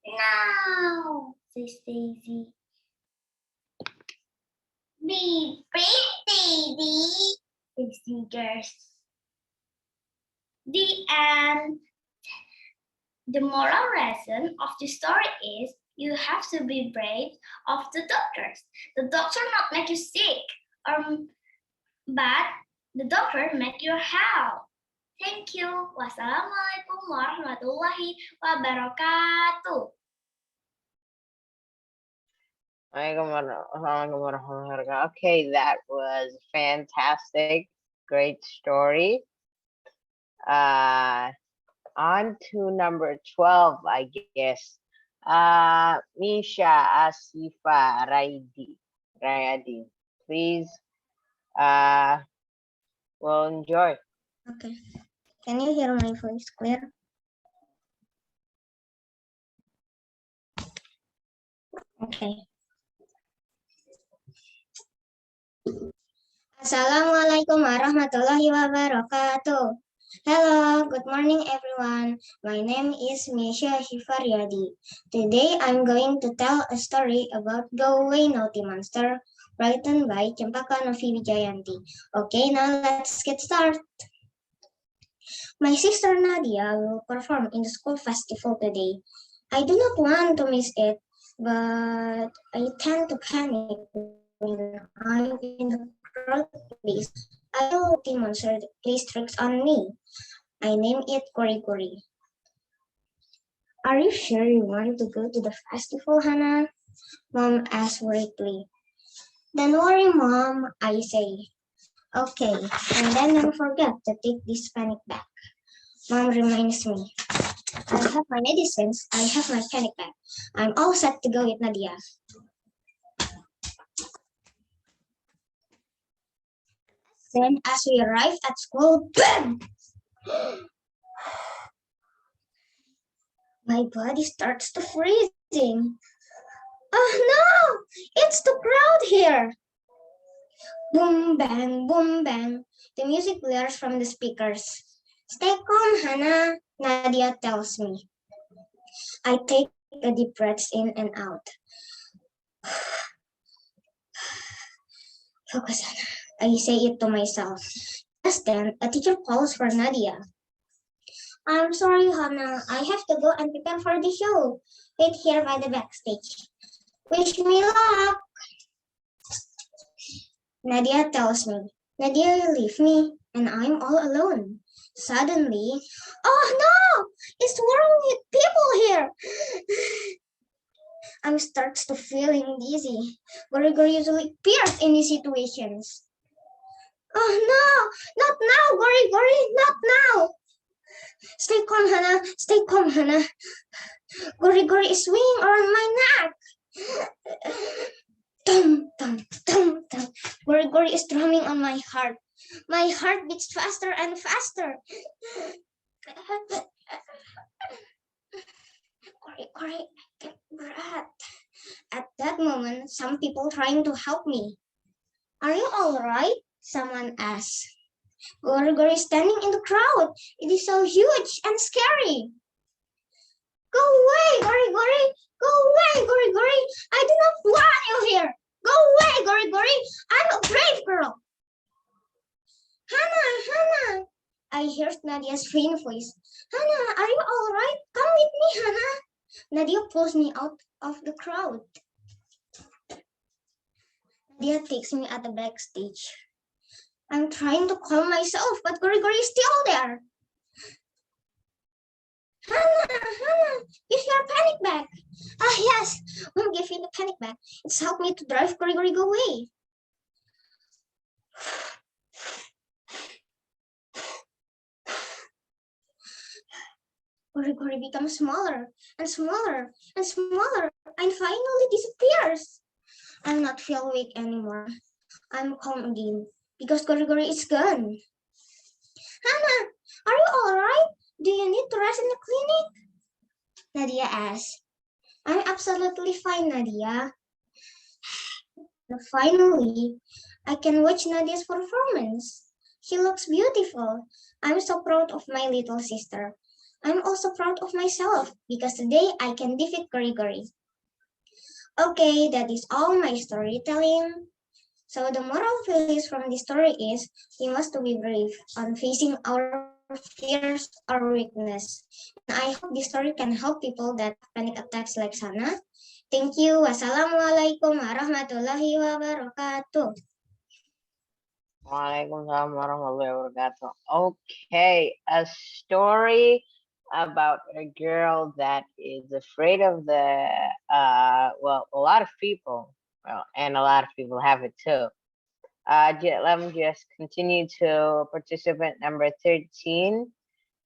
No, says Daisy. Be brave, Daisy, says Tigers. The end. The moral lesson of the story is you have to be brave of the doctors. The doctor not make you sick, but the doctor make you health. Thank you. Wassalamualaikum warahmatullahi wabarakatuh. Okay, that was fantastic. Great story. On to number 12, I guess. Misha Asifa Rayadi. Please, we'll enjoy. Okay. Can you hear my voice clear? Okay. Assalamualaikum warahmatullahi wabarakatuh. Hello, good morning everyone. My name is Misha Shifaryadi. Today I'm going to tell a story about Go Away Naughty Monster, written by Cempaka Novi Wijayanti. Okay, now let's get started. My sister Nadia will perform in the school festival today. I do not want to miss it, but I tend to panic when I'm in the crowd place. I know the monster plays tricks on me. I name it Kori Kori. Are you sure you want to go to the festival, Hannah? Mom asked worriedly. Don't worry, Mom, I say. Okay, and then don't forget to take this panic bag. Mom reminds me. I have my medicines, I have my panic bag. I'm all set to go with Nadia. Then as we arrive at school, BAM! My body starts to freezing. Oh no! It's too crowded here! Boom, bang, boom, bang. The music blares from the speakers. Stay calm, Hannah, Nadia tells me. I take a deep breath in and out. Focus, Hannah. I say it to myself. Just then, a teacher calls for Nadia. I'm sorry, Hannah. I have to go and prepare for the show. Wait here by the backstage. Wish me luck. Nadia tells me. Nadia will leave me, and I'm all alone. Suddenly, oh no! It's warm with people here. I starts to feeling dizzy. Gori usually appears in these situations. Oh no! Not now, Gori! Not now! Stay calm, Hannah. Stay calm, Hannah. Gori is swinging around my neck. Dum, dum, dum, dum. Gori is drumming on my heart. My heart beats faster and faster. Gori, get breath. At that moment, some people trying to help me. Are you all right? Someone asked. Gori is standing in the crowd. It is so huge and scary. Go away, Gori. Go away, Gori. I do not want you here. Go away, Gori. I'm a brave girl. Hannah. I heard Nadia's faint voice. Hannah, are you all right? Come with me, Hannah. Nadia pulls me out of the crowd. Nadia takes me at the backstage. I'm trying to calm myself, but Gori is still there. Hannah, give your panic bag. Ah, yes, Mom gave me the panic bag. It's helped me to drive Gori go away. Gori becomes smaller and smaller and smaller and finally disappears. I'm not feel weak anymore. I'm calm again because Gori is gone. Hannah, are you all right? Do you need to rest in the clinic? Nadia asked. I'm absolutely fine, Nadia. Finally, I can watch Nadia's performance. She looks beautiful. I'm so proud of my little sister. I'm also proud of myself because today I can defeat Gori. Okay, that is all my storytelling. So the moral values from this story is we must to be brave on facing our fears or weakness. And I hope this story can help people that panic attacks like Sana. Thank you. Wassalamualaikum warahmatullahi wabarakatuh. Waalaikumsalam warahmatullahi wabarakatuh. Okay, a story about a girl that is afraid of the well, a lot of people, well, and a lot of people have it too. Let me just continue to participant number 13,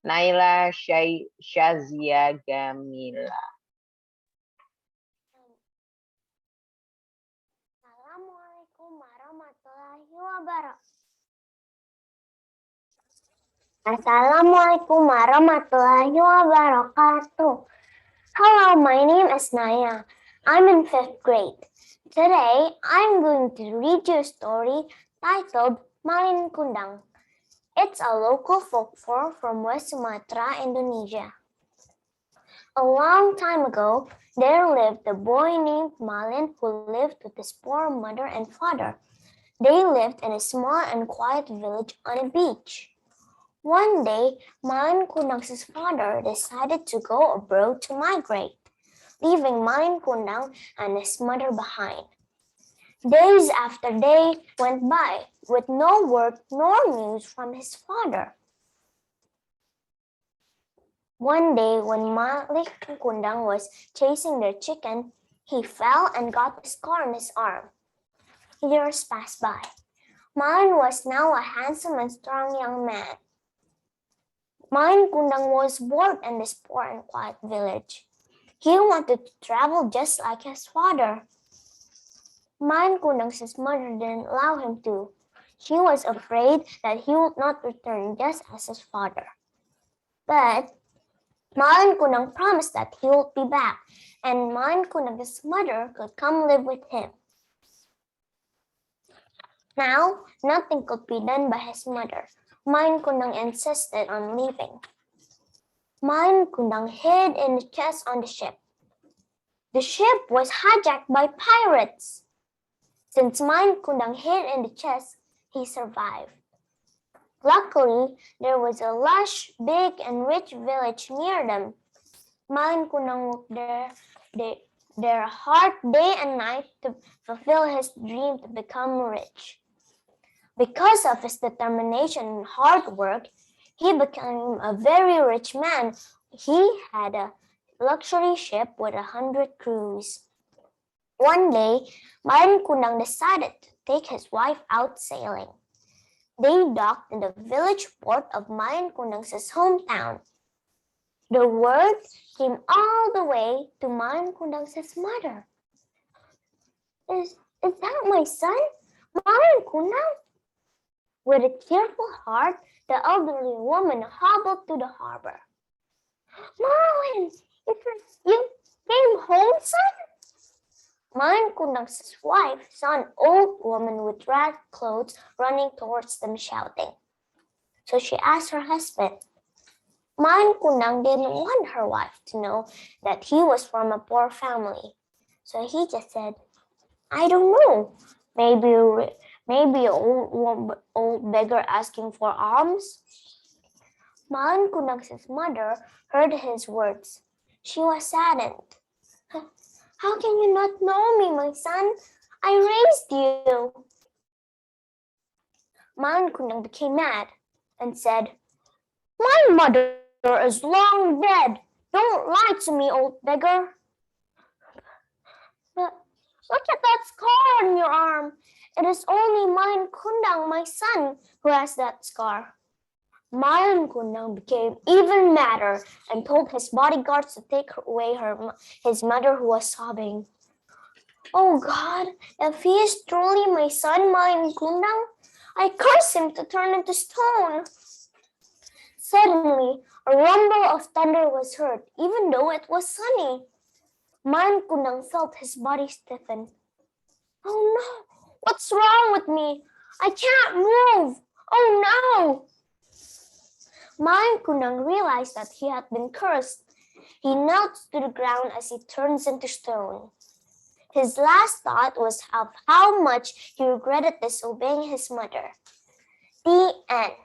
Naila Shazia Gamila. Assalamualaikum warahmatullahi wabarakatuh. Assalamualaikum warahmatullahi wabarakatuh. Hello, my name is Naya. I'm in 5th grade. Today, I'm going to read you a story titled Malin Kundang. It's a local folklore from West Sumatra, Indonesia. A long time ago, there lived a boy named Malin who lived with his poor mother and father. They lived in a small and quiet village on a beach. One day, Malin Kundang's father decided to go abroad to migrate, leaving Malin Kundang and his mother behind. Days after day went by with no word nor news from his father. One day, when Malin Kundang was chasing their chicken, he fell and got a scar on his arm. Years passed by. Malin was now a handsome and strong young man. Malin Kundang was bored in this poor and quiet village. He wanted to travel just like his father. Malin Kundang's mother didn't allow him to. She was afraid that he would not return just as his father. But Malin Kundang promised that he would be back, and Malin Kundang's mother could come live with him. Now, nothing could be done by his mother. Malin Kundang insisted on leaving. Malin Kundang hid in the chest on the ship. The ship was hijacked by pirates. Since Malin Kundang hid in the chest, he survived. Luckily, there was a lush, big, and rich village near them. Malin Kundang worked there hard day and night to fulfill his dream to become rich. Because of his determination and hard work, he became a very rich man. He had a luxury ship with 100 crews. One day, Malin Kundang decided to take his wife out sailing. They docked in the village port of Malin Kundang's hometown. The word came all the way to Malin Kundang's mother. Is that my son, Malin Kundang? With a cheerful heart, the elderly woman hobbled to the harbor. Malin, you came home, son? Malin Kundang's wife saw an old woman with ragged clothes running towards them shouting. So she asked her husband. Malin Kundang didn't want her wife to know that he was from a poor family. So he just said, I don't know, maybe an old beggar asking for alms. Malin Kundang's mother heard his words. She was saddened. How can you not know me, my son? I raised you. Malin Kundang became mad and said, My mother is long dead. Don't lie to me, old beggar. But look at that scar on your arm. It is only Malin Kundang, my son, who has that scar. Malin Kundang became even madder and told his bodyguards to take away his mother who was sobbing. Oh God, if he is truly my son, Malin Kundang, I curse him to turn into stone. Suddenly, a rumble of thunder was heard, even though it was sunny. Malin Kundang felt his body stiffen. Oh no, what's wrong with me? I can't move. Oh no. Malin Kundang realized that he had been cursed. He knelt to the ground as he turns into stone. His last thought was of how much he regretted disobeying his mother. The end.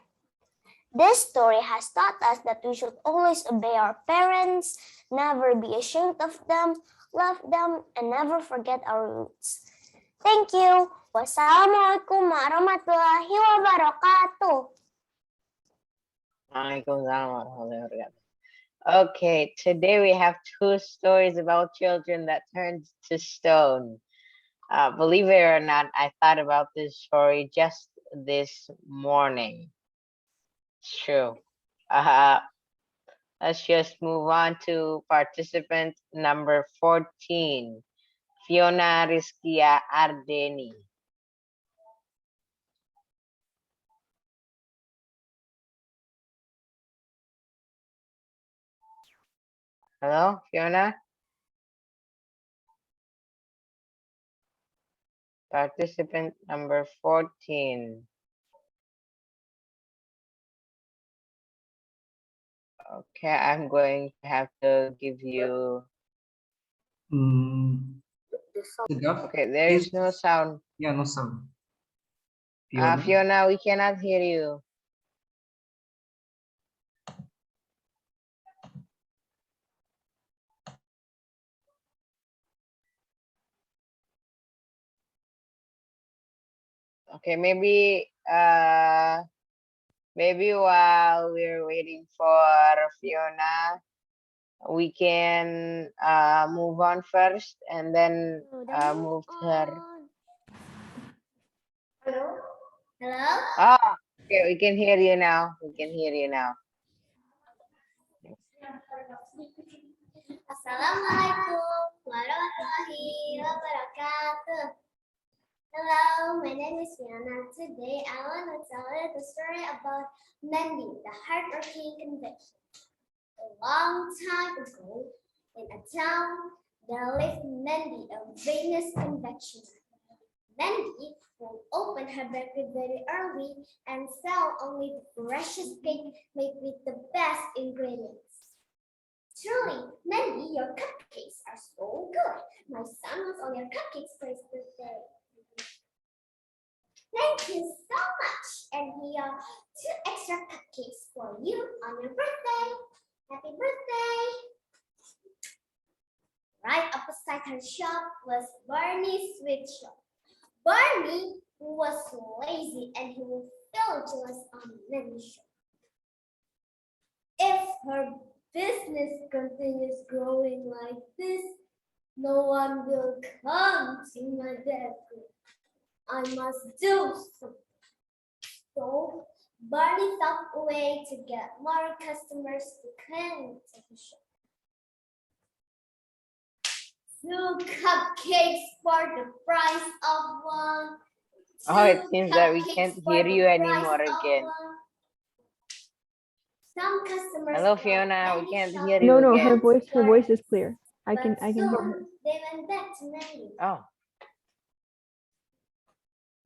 This story has taught us that we should always obey our parents, never be ashamed of them, love them, and never forget our roots. Thank you. Wassalamualaikum warahmatullahi wabarakatuh. Okay, today we have two stories about children that turned to stone. Believe it or not, I thought about this story just this morning. It's true. Let's just move on to participant number 14, Fiona Rizkia Ardeni. Hello, Fiona? Participant number 14. Okay, I'm going to have to give you... Okay, there is no sound. Yeah, no sound. Fiona, we cannot hear you. Okay, maybe while we're waiting for Fiona, we can move on first and then move to her. Hello? Ah, okay, we can hear you now. We can hear you now. Assalamualaikum warahmatullahi wabarakatuh. Hello, my name is Fiona. Today I want to tell you the story about mending the hardworking conviction. A long time ago, in a town, there lived Mandy, a famous confectioner. Mandy would open her bakery very early and sell only the freshest cake made with the best ingredients. Truly, Mandy, your cupcakes are so good. My son wants all your cupcakes for his birthday. Thank you so much. And here are 2 extra cupcakes for you on your birthday. Happy birthday. Right opposite her shop was Barney's sweet shop. Barney was lazy and he would feel jealous on Mandy's shop. If her business continues growing like this, no one will come to my bakery. I must do something. So Barney thought a way to get more customers to come to the shop. 2 cupcakes for the price of 1. Oh, it seems that we can't hear you anymore again. Some customers Hello, Fiona. We can't hear you No, again. her voice is clear. I can hear her. Soon they went back to Mandy. Oh.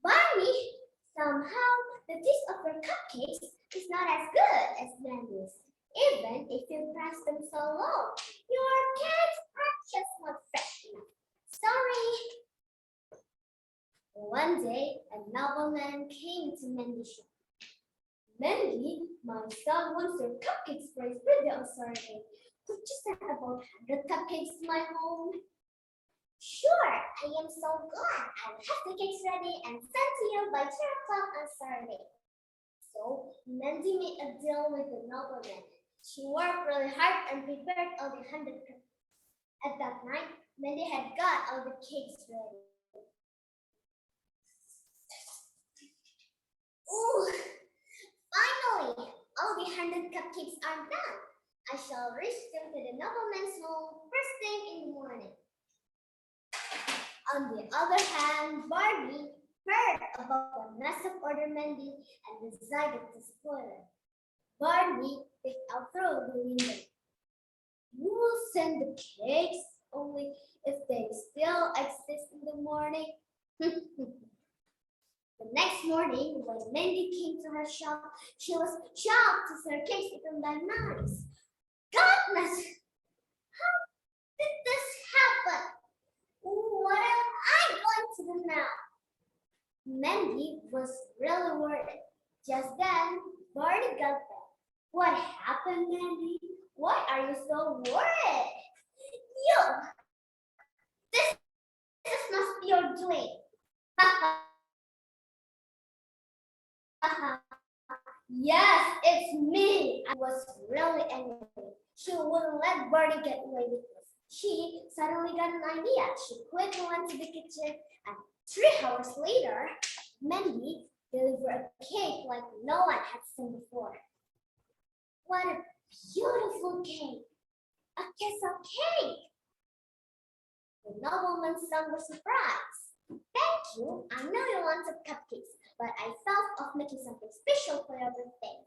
Barney, somehow the taste of your cupcakes is not as good as Mandy's. Even if you press them so low, your cakes are just not fresh enough. Sorry. One day, a nobleman came to Mandy's shop. Mandy, my son wants your cupcakes for his birthday on Saturday. Could you send about 100 cupcakes to my home? Sure, I am so glad. I'll have the cakes ready and sent to you by 2 o'clock on Saturday. So, Mandy made a deal with the nobleman. She worked really hard and prepared all the 100 cupcakes. At that night, Mandy had got all the cakes ready. Ooh, finally, all the 100 cupcakes are done. I shall reach them to the nobleman's home first thing in the morning. On the other hand, Barney heard about the mess of order Mandy and decided to spoil it. Barney peeked out through the window. You will send the cakes only if they still exist in the morning. The next morning, when Mandy came to her shop, she was shocked to see her cakes eaten by mice. Goodness! How did this happen? What What am I going to do now? Mandy was really worried. Just then, Barney got back. What happened, Mandy? Why are you so worried? You! This must be your doing. Yes, it's me. I was really angry. She wouldn't let Barney get away with this. She suddenly got an idea. She quickly went to the kitchen, and 3 hours later, Mandy delivered a cake like no one had seen before. What a beautiful cake! A kiss of cake! The nobleman's son was surprised. Thank you. I know you want some cupcakes, but I thought of making something special for your birthday.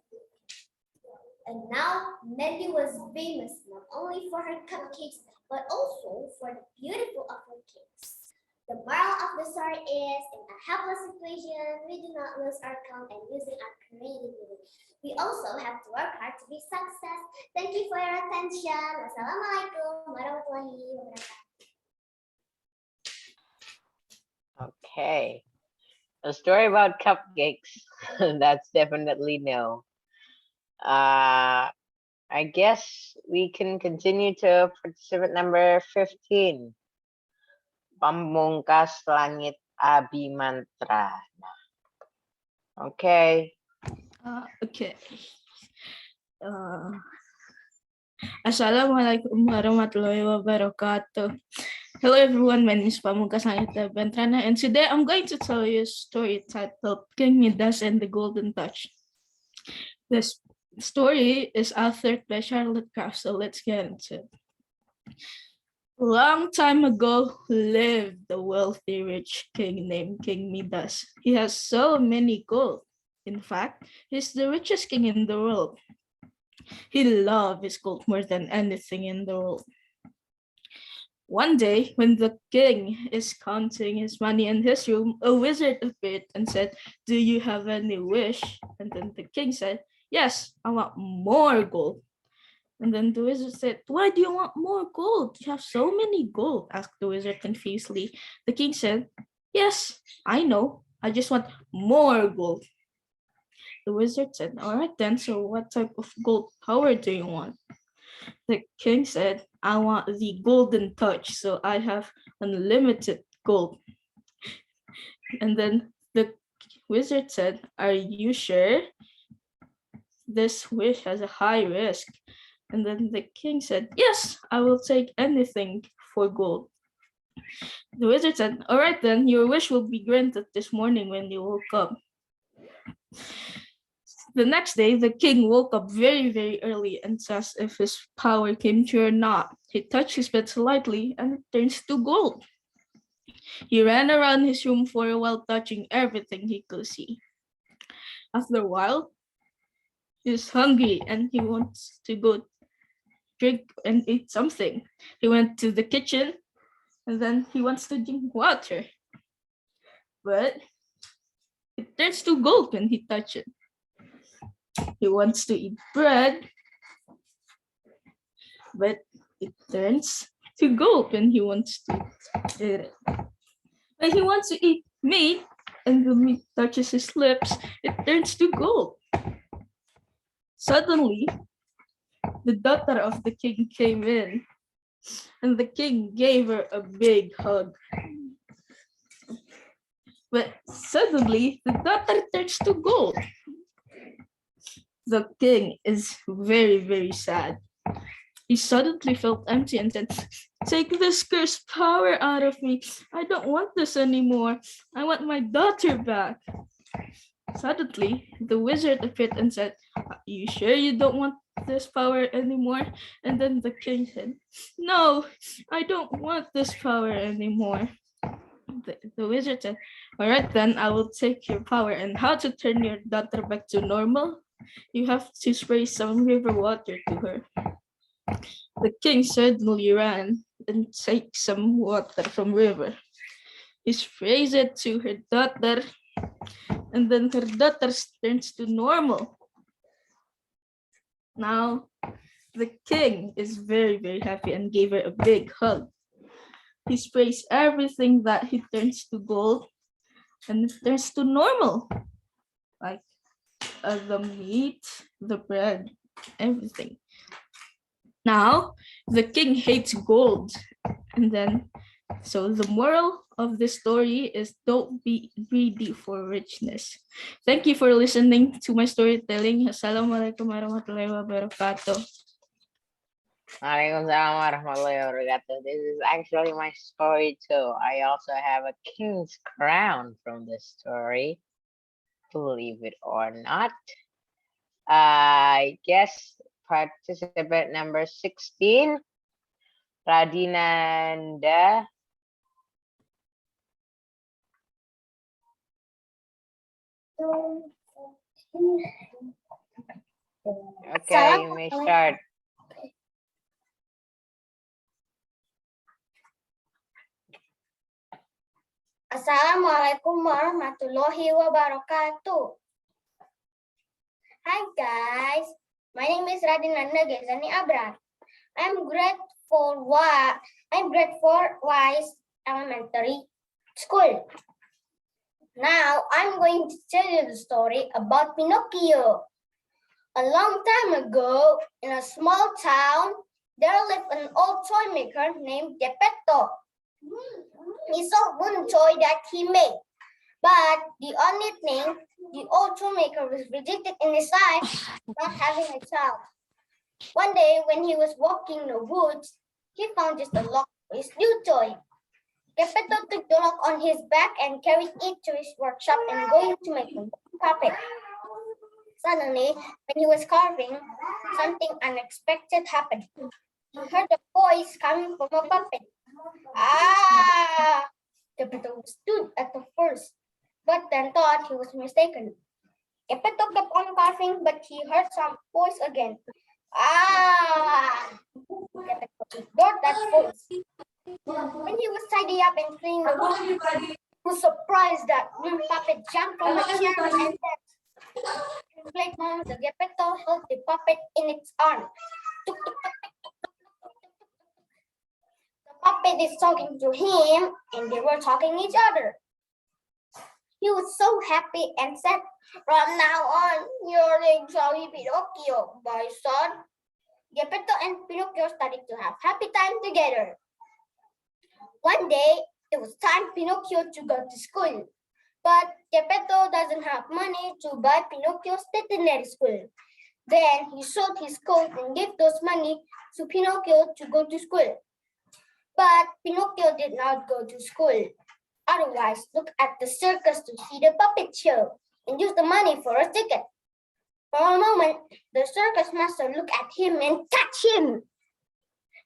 And now Mandy was famous not only for her cupcakes, but also for the beautiful of her cakes. The moral of the story is, in a helpless situation, we do not lose our calm and using our creativity. We also have to work hard to be success. Thank you for your attention. Wassalamualaikum warahmatullahi wabarakatuh. Okay. A story about cupcakes. That's definitely no. I guess we can continue to participant number 15. Pamungkas Langit Abimantra. Okay. Okay. Assalamualaikum warahmatullahi wabarakatuh. Hello everyone, my name is Pamungkas Langit Abimantra, and today I'm going to tell you a story titled King Midas and the Golden Touch. This story is authored by Charlotte Craft, so let's get into it. Long time ago lived a wealthy rich king named King Midas. He has so many gold. In fact, he's the richest king in the world. He loved his gold more than anything in the world. One day, when the king is counting his money in his room, a wizard appeared and said, "Do you have any wish?" And then the king said, "Yes, I want more gold." And then the wizard said, "Why do you want more gold? You have so many gold," asked the wizard confusedly. The king said, "Yes, I know. I just want more gold." The wizard said, "All right then, so what type of gold power do you want?" The king said, "I want the golden touch, so I have unlimited gold." And then the wizard said, "Are you sure? This wish has a high risk." And then the king said, "Yes, I will take anything for gold." The wizard said, "All right then, your wish will be granted this morning when you woke up." The next day, the king woke up very, very early and asked if his power came true or not. He touched his bed slightly and it turns to gold. He ran around his room for a while, touching everything he could see. After a while, he's hungry and he wants to go drink and eat something. He went to the kitchen and then he wants to drink water. But it turns to gold when he touches it. He wants to eat bread, but it turns to gold when he wants to eat it. When he wants to eat meat and the meat touches his lips, it turns to gold. Suddenly, the daughter of the king came in, and the king gave her a big hug. But suddenly, the daughter turns to gold. The king is very, very sad. He suddenly felt empty and said, "Take this cursed power out of me. I don't want this anymore. I want my daughter back." Suddenly, the wizard appeared and said, "Are you sure you don't want this power anymore?" And then the king said, "No, I don't want this power anymore." The wizard said, "All right then, I will take your power. And how to turn your daughter back to normal? You have to spray some river water to her." The king suddenly ran and took some water from river. He sprays it to her daughter, and then her daughter turns to normal. Now, the king is very, very happy and gave her a big hug. he sprays everything that he turns to gold and it turns to normal. Like the meat, the bread, everything. Now, the king hates gold. And then, so the moral of this story is don't be greedy for richness. Thank you for listening to my storytelling. Assalamualaikum warahmatullahi wabarakatuh. Waalaikumsalam warahmatullahi wabarakatuh. This is actually my story too. I also have a king's crown from this story, believe it or not. I guess participant number 16, Radinanda. Okay, you may start. Assalamualaikum warahmatullahi wabarakatuh. Hi guys, my name is Radinanda Gezani Abrar. I'm grade 4 Wise Elementary School. Now I'm going to tell you the story about Pinocchio. A long time ago, in a small town, there lived an old toy maker named Geppetto. He sold one toy that he made, but the only thing the old toy maker was rejected in his life, not having a child. One day, when he was walking in the woods, he found just a lock for his new toy. Geppetto took the lock on his back and carried it to his workshop and going to make a puppet. Suddenly, when he was carving, something unexpected happened. He heard a voice coming from a puppet. Ah! Geppetto stood at the first, but then thought he was mistaken. Geppetto kept on carving, but he heard some voice again. Ah! Geppetto ignored that voice. When he was tidying up and cleaning the room, he was surprised that one puppet jumped from a chair and said, in like moment, the Geppetto held the puppet in its arm. The puppet is talking to him, and they were talking each other. He was so happy and said, "From now on, your name shall be Pinocchio, my son." Geppetto and Pinocchio started to have happy time together. One day, it was time Pinocchio to go to school. But Geppetto doesn't have money to buy Pinocchio's veterinary school. Then he sold his coat and gave those money to Pinocchio to go to school. But Pinocchio did not go to school. Otherwise, look at the circus to see the puppet show and use the money for a ticket. For a moment, the circus master looked at him and touched him.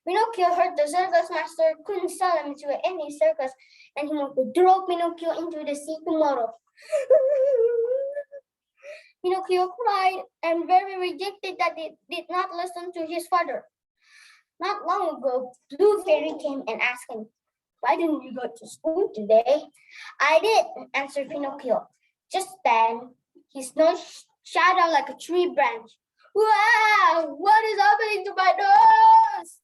Pinocchio heard the circus master couldn't sell him to any circus and he wanted to throw Pinocchio into the sea tomorrow. Pinocchio cried and very rejected that he did not listen to his father. Not long ago, Blue Fairy came and asked him, "Why didn't you go to school today?" "I did," answered Pinocchio. Just then, his nose shot out like a tree branch. "Wow! What is happening to my nose?"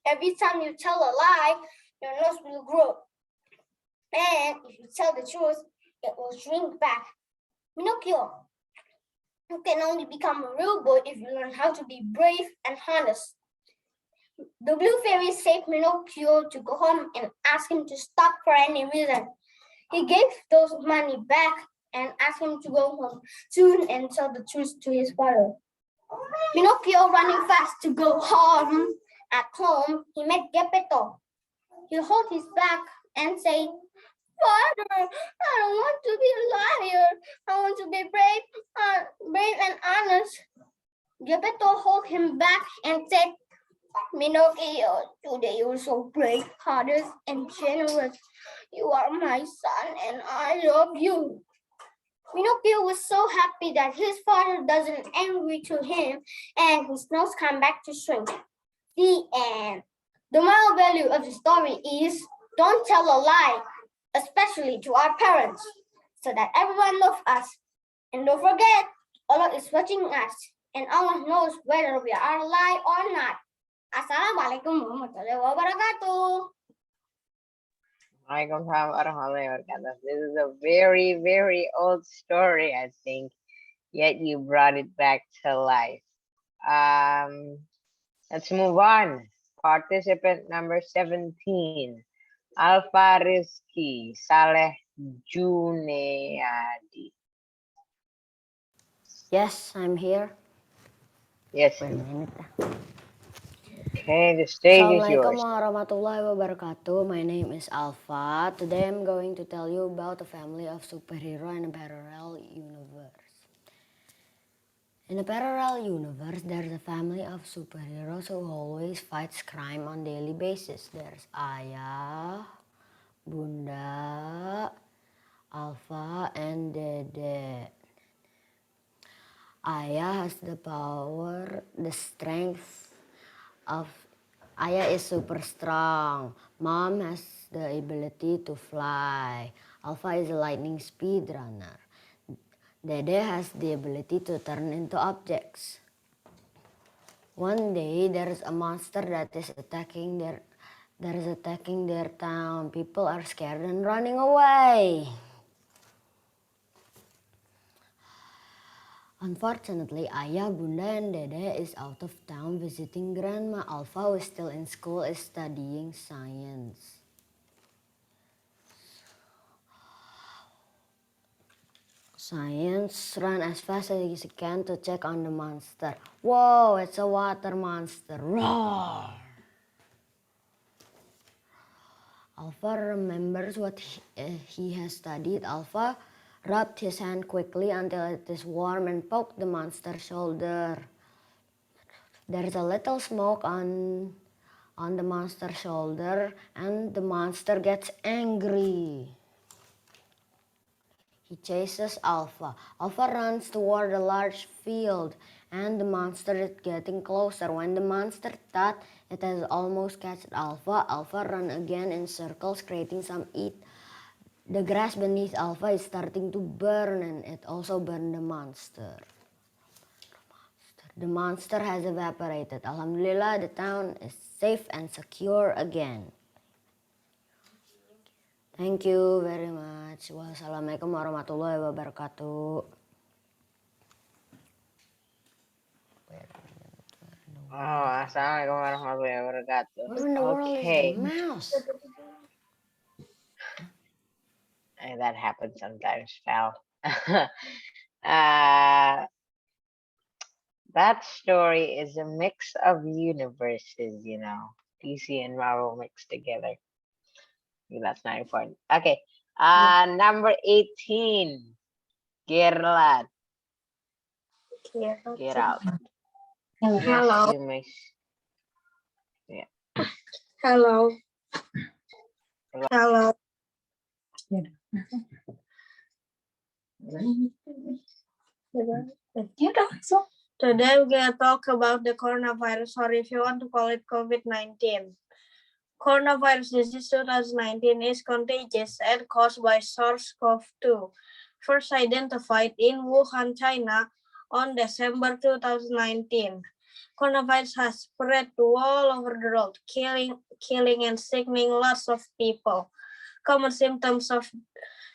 Every time you tell a lie, your nose will grow. And if you tell the truth, it will shrink back. Pinocchio, you can only become a real boy if you learn how to be brave and honest. The Blue Fairy saved Pinocchio to go home and asked him to stop for any reason. He gave those money back and asked him to go home soon and tell the truth to his father. Pinocchio running fast to go home. At home, he met Geppetto. He held his back and said, "Father, I don't want to be a liar. I want to be brave and honest." Geppetto held him back and said, "Pinocchio, today you're so brave, honest, and generous. You are my son and I love you." Pinocchio was so happy that his father doesn't angry to him and his nose came back to shrink. The end. The moral value of the story is don't tell a lie, especially to our parents, so that everyone loves us. And don't forget, Allah is watching us and Allah knows whether we are lying or not. Assalamualaikum warahmatullahi wabarakatuh. Warahmatullahi wabarakatuh. This is a very, very old story, I think, yet you brought it back to life. Let's move on. Participant number 17, Alfa Rizky Saleh Juneadi. Yes, I'm here. Yes. Wait a minute. Okay, the stage is Assalamualaikum yours. warahmatullahi wabarakatuh. My name is Alpha. Today I'm going to tell you about a family of superhero in a parallel universe. In a parallel universe, there's a family of superheroes who always fights crime on daily basis. There's Ayah, Bunda, Alpha, and Dede. Ayah has the power, the strength of Ayah is super strong. Mom has the ability to fly. Alpha is a lightning speed runner. Dede has the ability to turn into objects. One day there is a monster that is attacking their town. People are scared and running away. Unfortunately, Ayah, Bunda, and Dede is out of town visiting Grandma. Alpha, who is still in school, is studying science. Science ran as fast as he can to check on the monster. Whoa, it's a water monster. Roar! Alpha remembers what he has studied. Alpha rubbed his hand quickly until it is warm and poked the monster's shoulder. There's a little smoke on the monster's shoulder, and the monster gets angry. He chases Alpha. Alpha runs toward a large field, and the monster is getting closer. When the monster thought it has almost catched Alpha, Alpha ran again in circles, creating some heat. The grass beneath Alpha is starting to burn, and it also burned the monster. The monster has evaporated. Alhamdulillah, the town is safe and secure again. Thank you very much. Wassalamualaikum warahmatullahi wabarakatuh. Oh, assalamualaikum warahmatullahi wabarakatuh. Where in the world is the Okay. mouse? That happens sometimes, pal. uh, that story is a mix of universes, DC and Marvel mixed together. That's not important. Okay. Number 18, Gerlat. Get out. Yes, Hello. you may. Yeah. Hello. Hello. Today we're going to talk about the coronavirus, or if you want to call it COVID-19. Coronavirus disease 2019 is contagious and caused by SARS-CoV-2, first identified in Wuhan, China on December 2019. Coronavirus has spread to all over the world, killing and sickening lots of people. Common symptoms of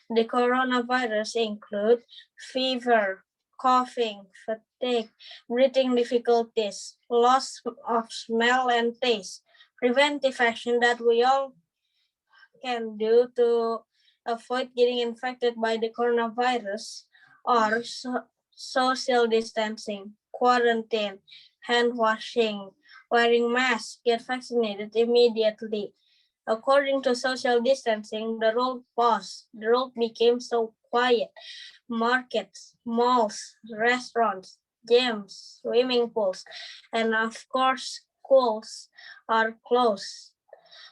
the coronavirus include fever, coughing, fatigue, breathing difficulties, loss of smell and taste. Preventive action that we all can do to avoid getting infected by the coronavirus are social distancing, quarantine, hand washing, wearing masks, get vaccinated immediately. According to social distancing, the road paused. The road became so quiet. Markets, malls, restaurants, gyms, swimming pools, and of course, schools are closed.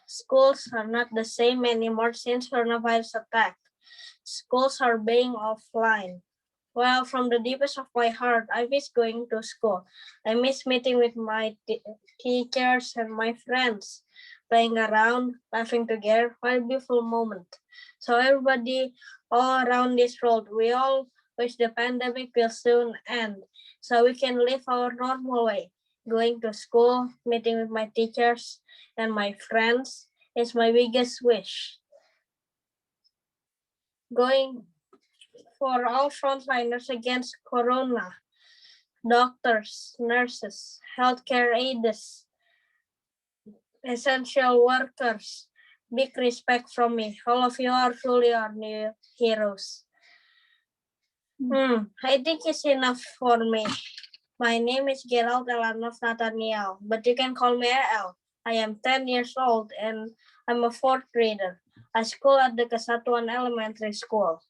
Schools are not the same anymore since coronavirus attack. Schools are being offline. Well, from the deepest of my heart, I miss going to school. I miss meeting with my teachers and my friends, playing around, laughing together. What a beautiful moment. So everybody all around this world, we all wish the pandemic will soon end so we can live our normal way. Going to school, meeting with my teachers and my friends is my biggest wish. going for all frontliners against corona. Doctors, nurses, healthcare aides, essential workers. Big respect from me. All of you are truly our new heroes. I think it's enough for me. My name is Gerald Elanov Nathaniel, but you can call me El. I am 10 years old and I'm a fourth grader. I school at the Kesatuan Elementary School.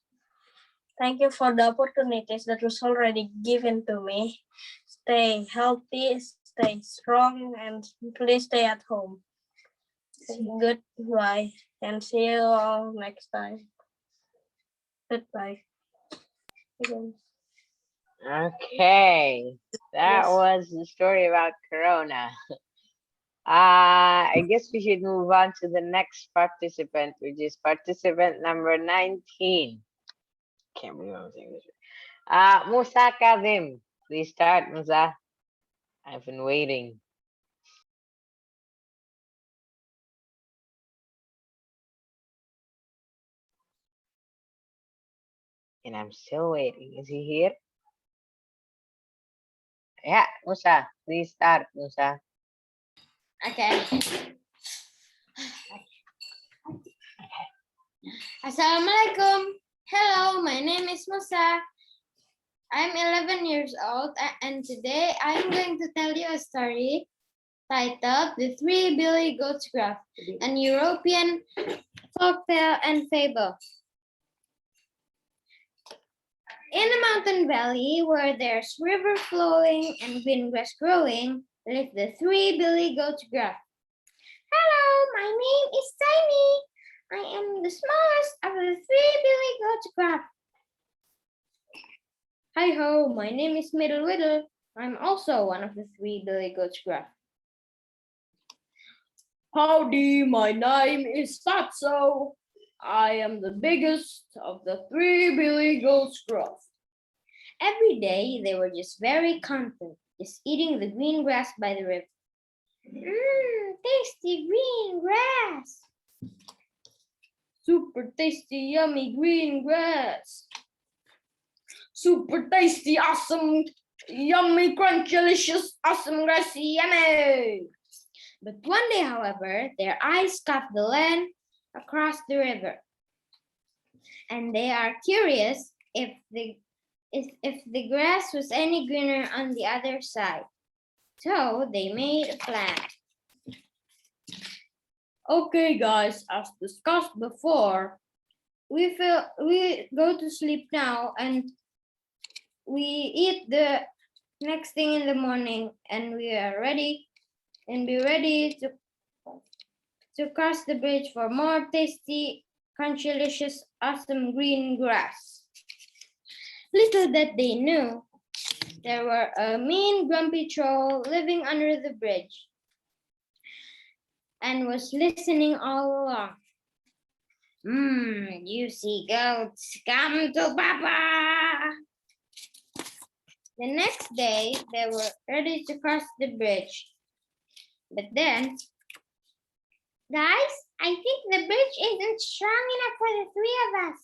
Thank you for the opportunities that was already given to me. Stay healthy, stay strong, and please stay at home. Goodbye, and see you all next time. Goodbye. Okay, that was the story about Corona. I guess we should move on to the next participant, which is participant number 19. Can't believe I'm saying this. Musa Kazim. Please start, Musa. I've been waiting. And I'm still waiting. Is he here? Yeah, Musa. Please start, Musa. Okay. Assalamualaikum. Hello, my name is Musa. I'm 11 years old and today I'm going to tell you a story titled The Three Billy Goats Graph, an European folktale and fable. In a mountain valley where there's river flowing and green grass growing, live the three billy goats graph. Hello, my name is Tiny. I am the smallest of the three billy goats graph. Hi ho, my name is Middle Whittle. I'm also one of the three billy goats graph. Howdy, my name is Fatso. I am the biggest of the three billy goats graph. Every day they were just very content, just eating the green grass by the river. Tasty green grass. Super tasty, yummy green grass. Super tasty, awesome, yummy, crunchy, delicious, awesome, grassy, yummy. But one day, however, their eyes caught the land across the river. And they are curious if the grass was any greener on the other side. So they made a plan. Okay, guys, as discussed before, we go to sleep now and we eat the next thing in the morning and we are ready and be ready to cross the bridge for more tasty, crunchy, delicious, awesome green grass. Little that they knew, there were a mean, grumpy troll living under the bridge and was listening all along. Juicy goats, come to Papa. The next day, they were ready to cross the bridge. But then, guys, I think the bridge isn't strong enough for the three of us.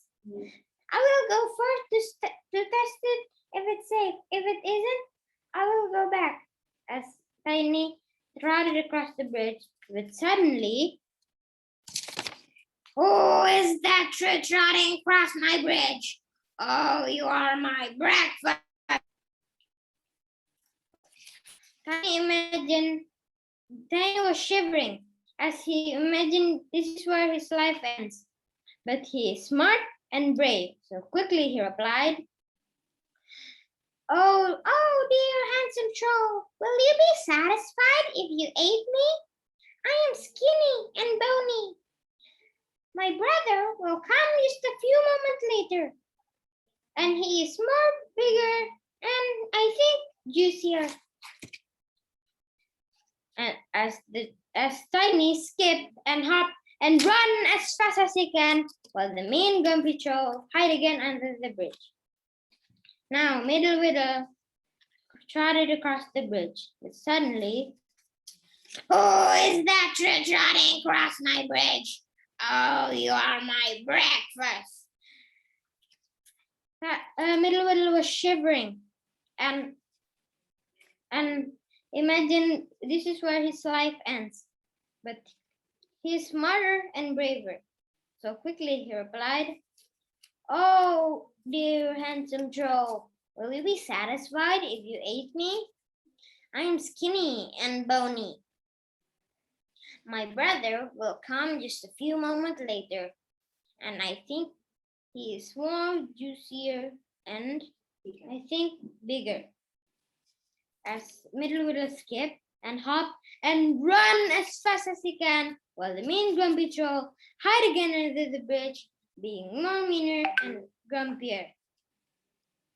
I will go first to test it if it's safe. If it isn't, I will go back. As Tiny trotted across the bridge, but suddenly, who is that trotting across my bridge? Oh, you are my breakfast. Tiny was shivering as he imagined this is where his life ends. But he is smart and brave, so quickly he replied, Oh, dear handsome troll, will you be satisfied if you ate me? I am skinny and bony. My brother will come just a few moments later, and he is more bigger and I think juicier. And as Tiny skipped and hopped and run as fast as he can, while the mean grumpy troll hide again under the bridge. Now Middle Whittle trotted across the bridge, but suddenly, who is that trotting across my bridge? Oh, you are my breakfast. Middle was shivering, and imagine this is where his life ends. But he is smarter and braver. So quickly he replied, "Oh, dear handsome troll, will you be satisfied if you ate me? I am skinny and bony. My brother will come just a few moments later, and I think he is more juicier and I think bigger." As Middle will skip and hop and run as fast as he can, while the mean grumpy troll hide again under the bridge, being more meaner and grumpier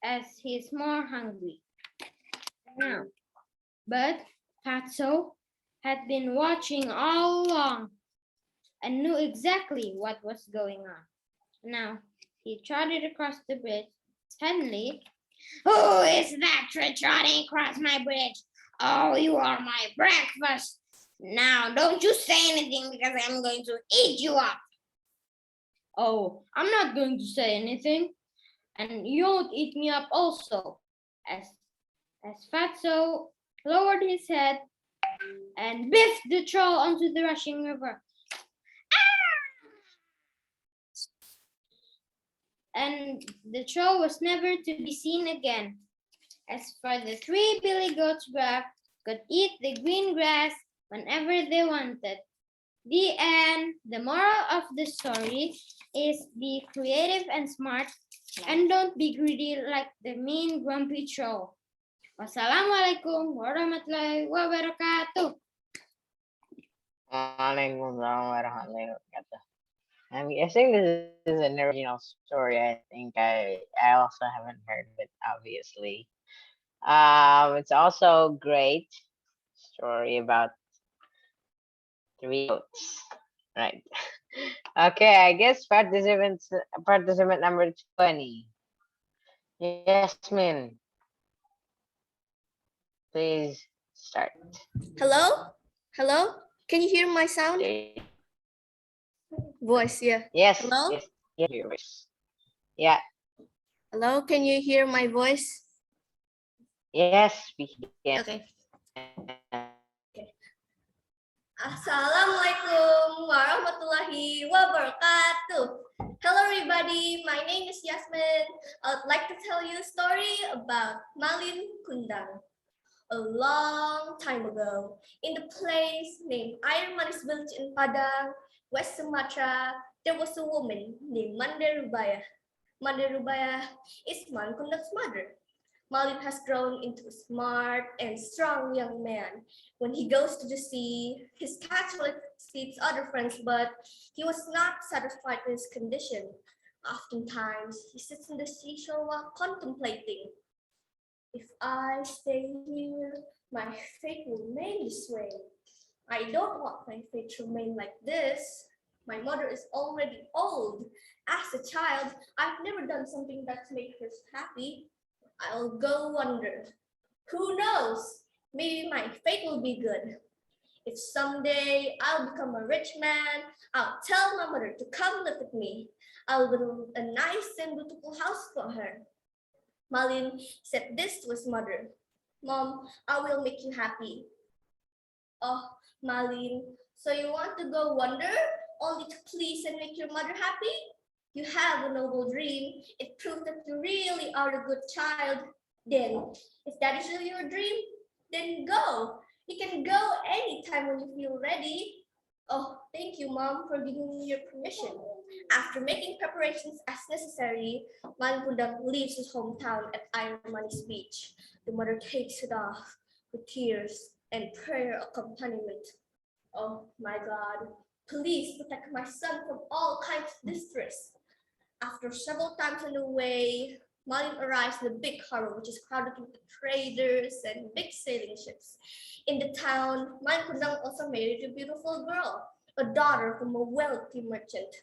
as he is more hungry now. But Fatso had been watching all along and knew exactly what was going on. Now he trotted across the bridge. Suddenly, "Who is that trotting across my bridge? Oh, you are my breakfast. Now don't you say anything because I'm going to eat you up." "Oh, I'm not going to say anything. And you won't eat me up also." As Fatso lowered his head and biffed the troll onto the rushing river. And the troll was never to be seen again. As for the three billy goats, could eat the green grass whenever they wanted. The end. The moral of the story is be creative and smart, and don't be greedy like the mean grumpy troll. Wassalamualaikum warahmatullahi wabarakatuh. Waalaikumsalam warahmatullahi wabarakatuh. I'm guessing this is an original story. I think I also haven't heard of it, obviously. It's also great story about three goats, right? Okay, I guess participant number 20. Yasmin, please start. Hello? Hello? Can you hear my sound? Voice, yeah. Yes. Hello? Yes. Yes, your voice. Yeah. Hello, can you hear my voice? Yes, we can. Okay. Assalamualaikum warahmatullahi wabarakatuh. Hello everybody, my name is Yasmin. I would like to tell you a story about Malin Kundang. A long time ago, in the place named Air Manis Village in Padang, West Sumatra, there was a woman named Mandarubaya. Mandarubaya is Malin Kundang's mother. Malin has grown into a smart and strong young man. When he goes to the sea, his casually sees other friends, but he was not satisfied with his condition. Oftentimes, he sits in the seashore while contemplating. If I stay here, my fate will remain this way. I don't want my fate to remain like this. My mother is already old. As a child, I've never done something that's made her happy. I'll go wander. Who knows? Maybe my fate will be good. If someday I'll become a rich man, I'll tell my mother to come live with me. I'll build a nice and beautiful house for her. Malin said this to his mother. Mom, I will make you happy. Oh, Malin, so you want to go wander only to please and make your mother happy? You have a noble dream. It proves that you really are a good child. Then, if that is really your dream, then go. You can go anytime when you feel ready. Oh, thank you, Mom, for giving me your permission. After making preparations as necessary, Malin Kundang leaves his hometown at Air Manis Beach. The mother takes it off with tears and prayer accompaniment. Oh my God, please protect my son from all kinds of distress. After several times on the way, Malin arrives in the big harbor, which is crowded with traders and big sailing ships. In the town, Malin Kundang also married a beautiful girl, a daughter from a wealthy merchant.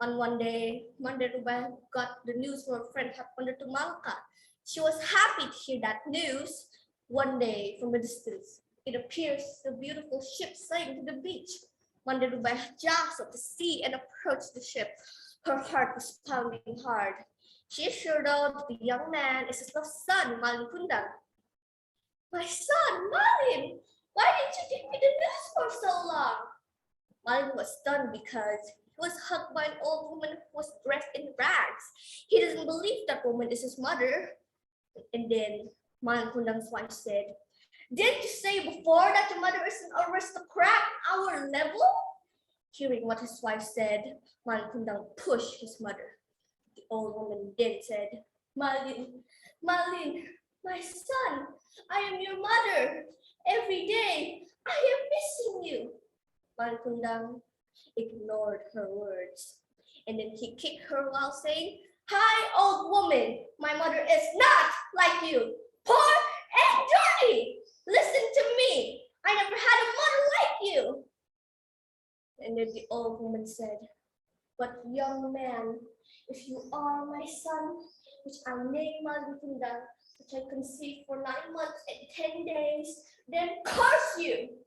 On one day, Mandarubaya got the news from a friend had wandered to Malacca. She was happy to hear that news. One day, from a distance, it appears a beautiful ship sailing to the beach. Mandarubaya jumps out to sea and approached the ship. Her heart was pounding hard. She assured out the young man is his lost son, Malin Kundang. My son, Malin, why didn't you give me the news for so long? Malin was stunned because he was hugged by an old woman who was dressed in rags. He doesn't believe that woman is his mother. And then Malin Kundang's wife said, "Didn't you say before that your mother is an aristocrat our level?" Hearing what his wife said, Malin Kundang pushed his mother. The old woman then said, Malin, my son, I am your mother. Every day, I am missing you." Malin Kundang ignored her words. And then he kicked her while saying, "Hi, old woman, my mother is not like you, poor and dirty. Listen to me, I never had a mother like you." And then the old woman said, "But young man, if you are my son, which I name Malin Kundang, which I conceived for 9 months and 10 days, then curse you."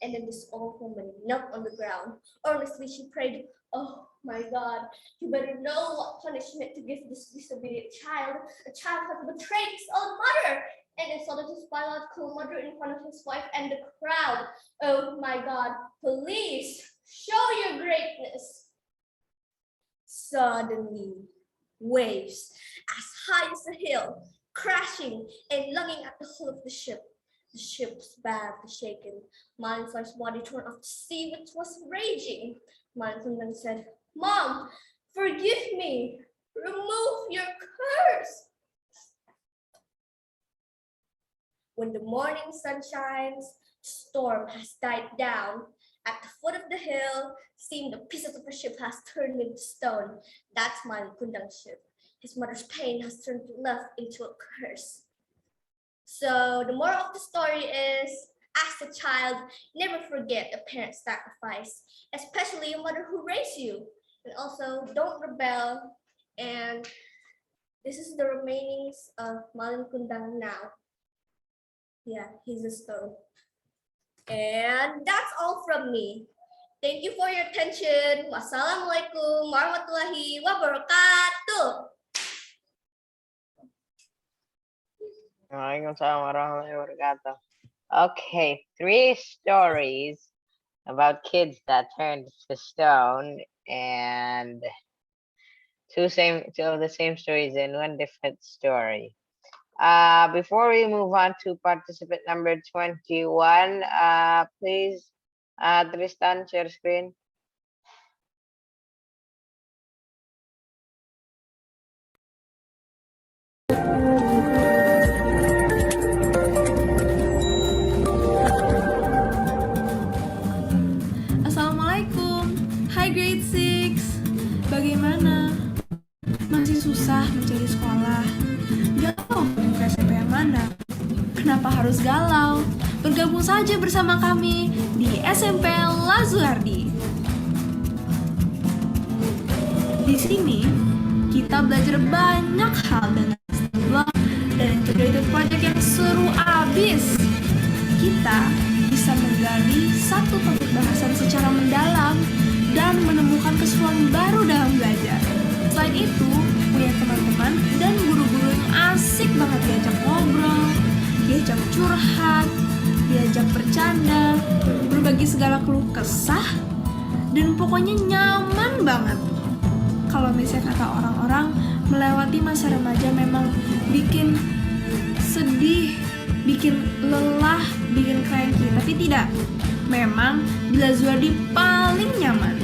And then this old woman knelt on the ground. Earnestly she prayed, "Oh my God, you better know what punishment to give this disobedient child. A child has betrayed his own mother and insulted his biological mother in front of his wife and the crowd. Oh my God, please show your greatness." Suddenly, waves as high as a hill, crashing and lunging at the hull of the ship. The ship was badly shaken. Malin's wife's body torn off the sea, which was raging. Malin Kundang said, "Mom, forgive me. Remove your curse." When the morning sun shines, the storm has died down. At the foot of the hill, seeing the pieces of the ship has turned into stone. That's Malin Kundang's ship. His mother's pain has turned love into a curse. So the moral of the story is, as a child, never forget a parent's sacrifice, especially a mother who raised you. And also, don't rebel. And this is the remainings of Malin Kundang now. Yeah, he's a stone. And that's all from me. Thank you for your attention. Wassalamualaikum warahmatullahi wabarakatuh. Waalaikumsalam warahmatullahi wabarakatuh. Okay, 3 stories about kids that turned to stone, and two of the same stories in one different story. Before we move on to participant number 21, please, Tristan, share screen. Assalamualaikum. Hai grade 6. Bagaimana? Masih susah mencari sekolah? Galau ke SMP yang mana? Kenapa harus galau? Bergabung saja bersama kami di SMP Lazuardi. Di sini kita belajar banyak hal dengan sistem blok dan integrated project yang seru abis. Kita bisa menggali satu topik bahasan secara mendalam dan menemukan keseruan baru dalam belajar. Selain itu, punya teman-teman dan guru-guru yang asik banget diajak ngobrol, diajak curhat, diajak bercanda, berbagi segala keluh kesah, dan pokoknya nyaman banget. Kalau misalnya kata orang-orang, melewati masa remaja memang bikin sedih, bikin lelah, bikin cranky, tapi tidak. Memang di Lazuardi paling nyaman.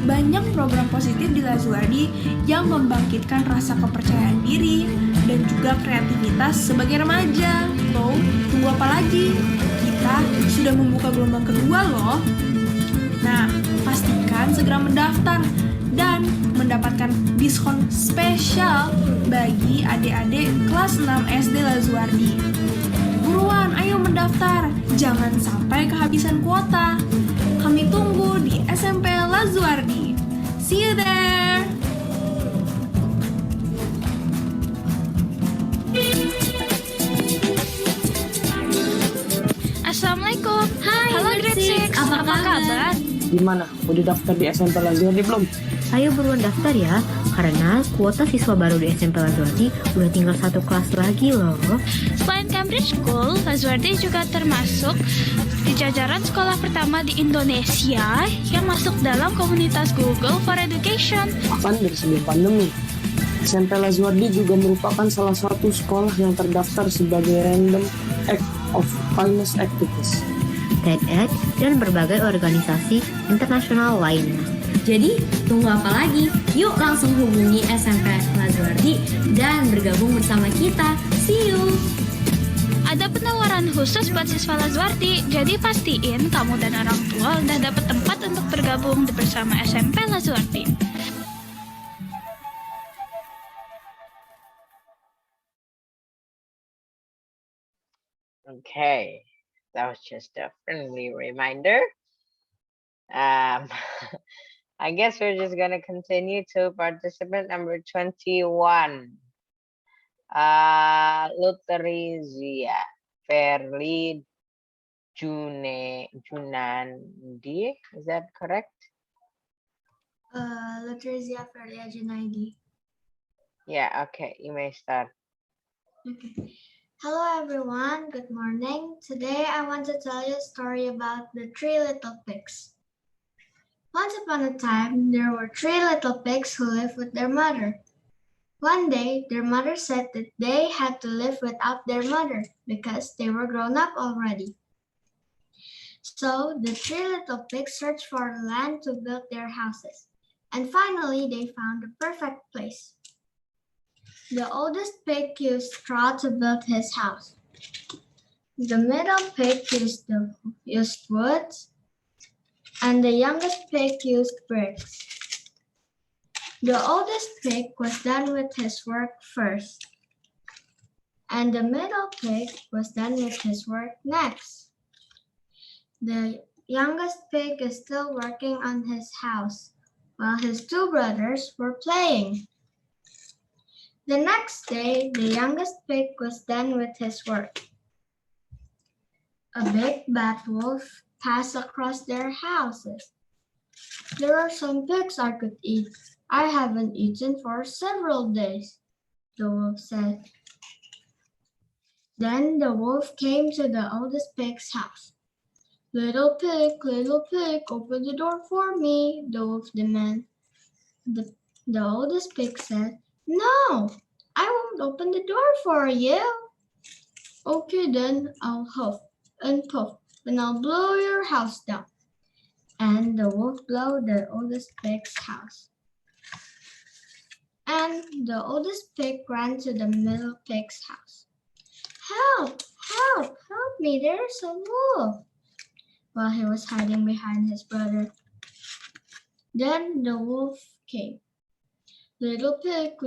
Banyak program positif di Lazuardi yang membangkitkan rasa kepercayaan diri dan juga kreativitas sebagai remaja. So, tunggu apa lagi? Kita sudah membuka gelombang kedua loh. Nah, pastikan segera mendaftar dan mendapatkan diskon spesial bagi adik-adik kelas 6 SD Lazuardi. Buruan, ayo mendaftar. Jangan sampai kehabisan kuota. Kami tunggu di SMP Lazuardi. See you there! Assalamualaikum. Hai, Halo grade 6. Apa kabar? Gimana? Udah daftar di SMP Lazuardi belum? Ayo buruan daftar ya, karena kuota siswa baru di SMP Lazuardi udah tinggal 1 kelas lagi loh. Selain Cambridge School, Lazuardi juga termasuk di jajaran sekolah pertama di Indonesia yang masuk dalam komunitas Google for Education. Bahkan dari sebelum pandemi, SMP Lazuardi juga merupakan salah satu sekolah yang terdaftar sebagai Random Act of Kindness Activities, TEDx, dan berbagai organisasi internasional lainnya. Jadi, tunggu apa lagi? Yuk langsung hubungi SMP Lazuardi dan bergabung bersama kita. See you! Ada penawaran khusus buat siswa Lazuardi, jadi pastiin kamu dan orang tua udah dapat tempat untuk bergabung bersama SMP Lazuardi. Okay, that was just a friendly reminder. I guess we're just gonna continue to participant number 21. Luterizia Fairly Junandi, is that correct? Laterizia Fairly Junaidi. Yeah, okay, you may start. Okay. Hello everyone, good morning. Today I want to tell you a story about the 3 little pigs. Once upon a time, there were 3 little pigs who lived with their mother. One day, their mother said that they had to live without their mother because they were grown up already. So the 3 little pigs searched for land to build their houses, and finally they found the perfect place. The oldest pig used straw to build his house. The middle pig used wood, and the youngest pig used bricks. The oldest pig was done with his work first, and the middle pig was done with his work next. The youngest pig is still working on his house, while his 2 brothers were playing. The next day, the youngest pig was done with his work. A big bad wolf passed across their houses. There are some pigs I could eat. I haven't eaten for several days, the wolf said. Then the wolf came to the oldest pig's house. Little pig, open the door for me, the wolf demanded. The oldest pig said, No, I won't open the door for you. Okay then, I'll huff and puff, and I'll blow your house down. And the wolf blew the oldest pig's house. And the oldest pig ran to the middle pig's house. Help, help, help me, there's a wolf, while he was hiding behind his brother. Then the wolf came. Little pig,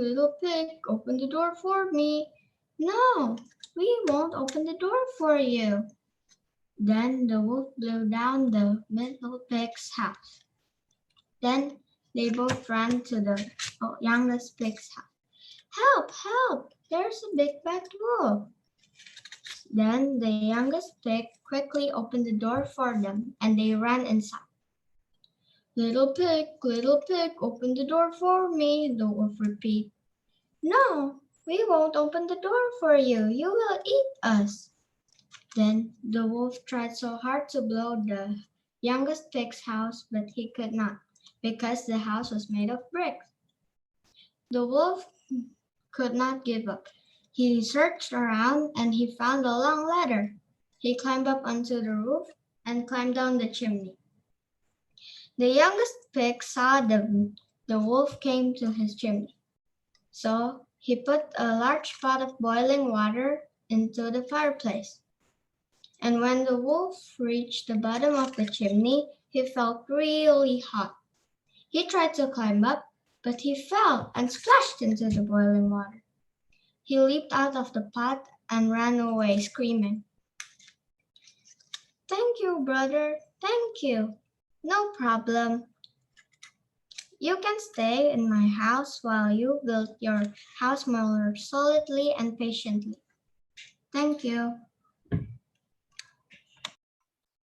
open the door for me. No, we won't open the door for you. Then the wolf blew down the middle pig's house. Then they both ran to the youngest pig's house. Help, help, there's a big bad wolf. Then the youngest pig quickly opened the door for them and they ran inside. Little pig, open the door for me, the wolf repeated. No, we won't open the door for you. You will eat us. Then the wolf tried so hard to blow the youngest pig's house, but he could not, because the house was made of bricks. The wolf could not give up. He searched around and he found a long ladder. He climbed up onto the roof and climbed down the chimney. The youngest pig saw the wolf came to his chimney. So he put a large pot of boiling water into the fireplace. And when the wolf reached the bottom of the chimney, he felt really hot. He tried to climb up, but he fell and splashed into the boiling water. He leaped out of the pot and ran away screaming. Thank you, brother. Thank you. No problem. You can stay in my house while you build your house more solidly and patiently. Thank you.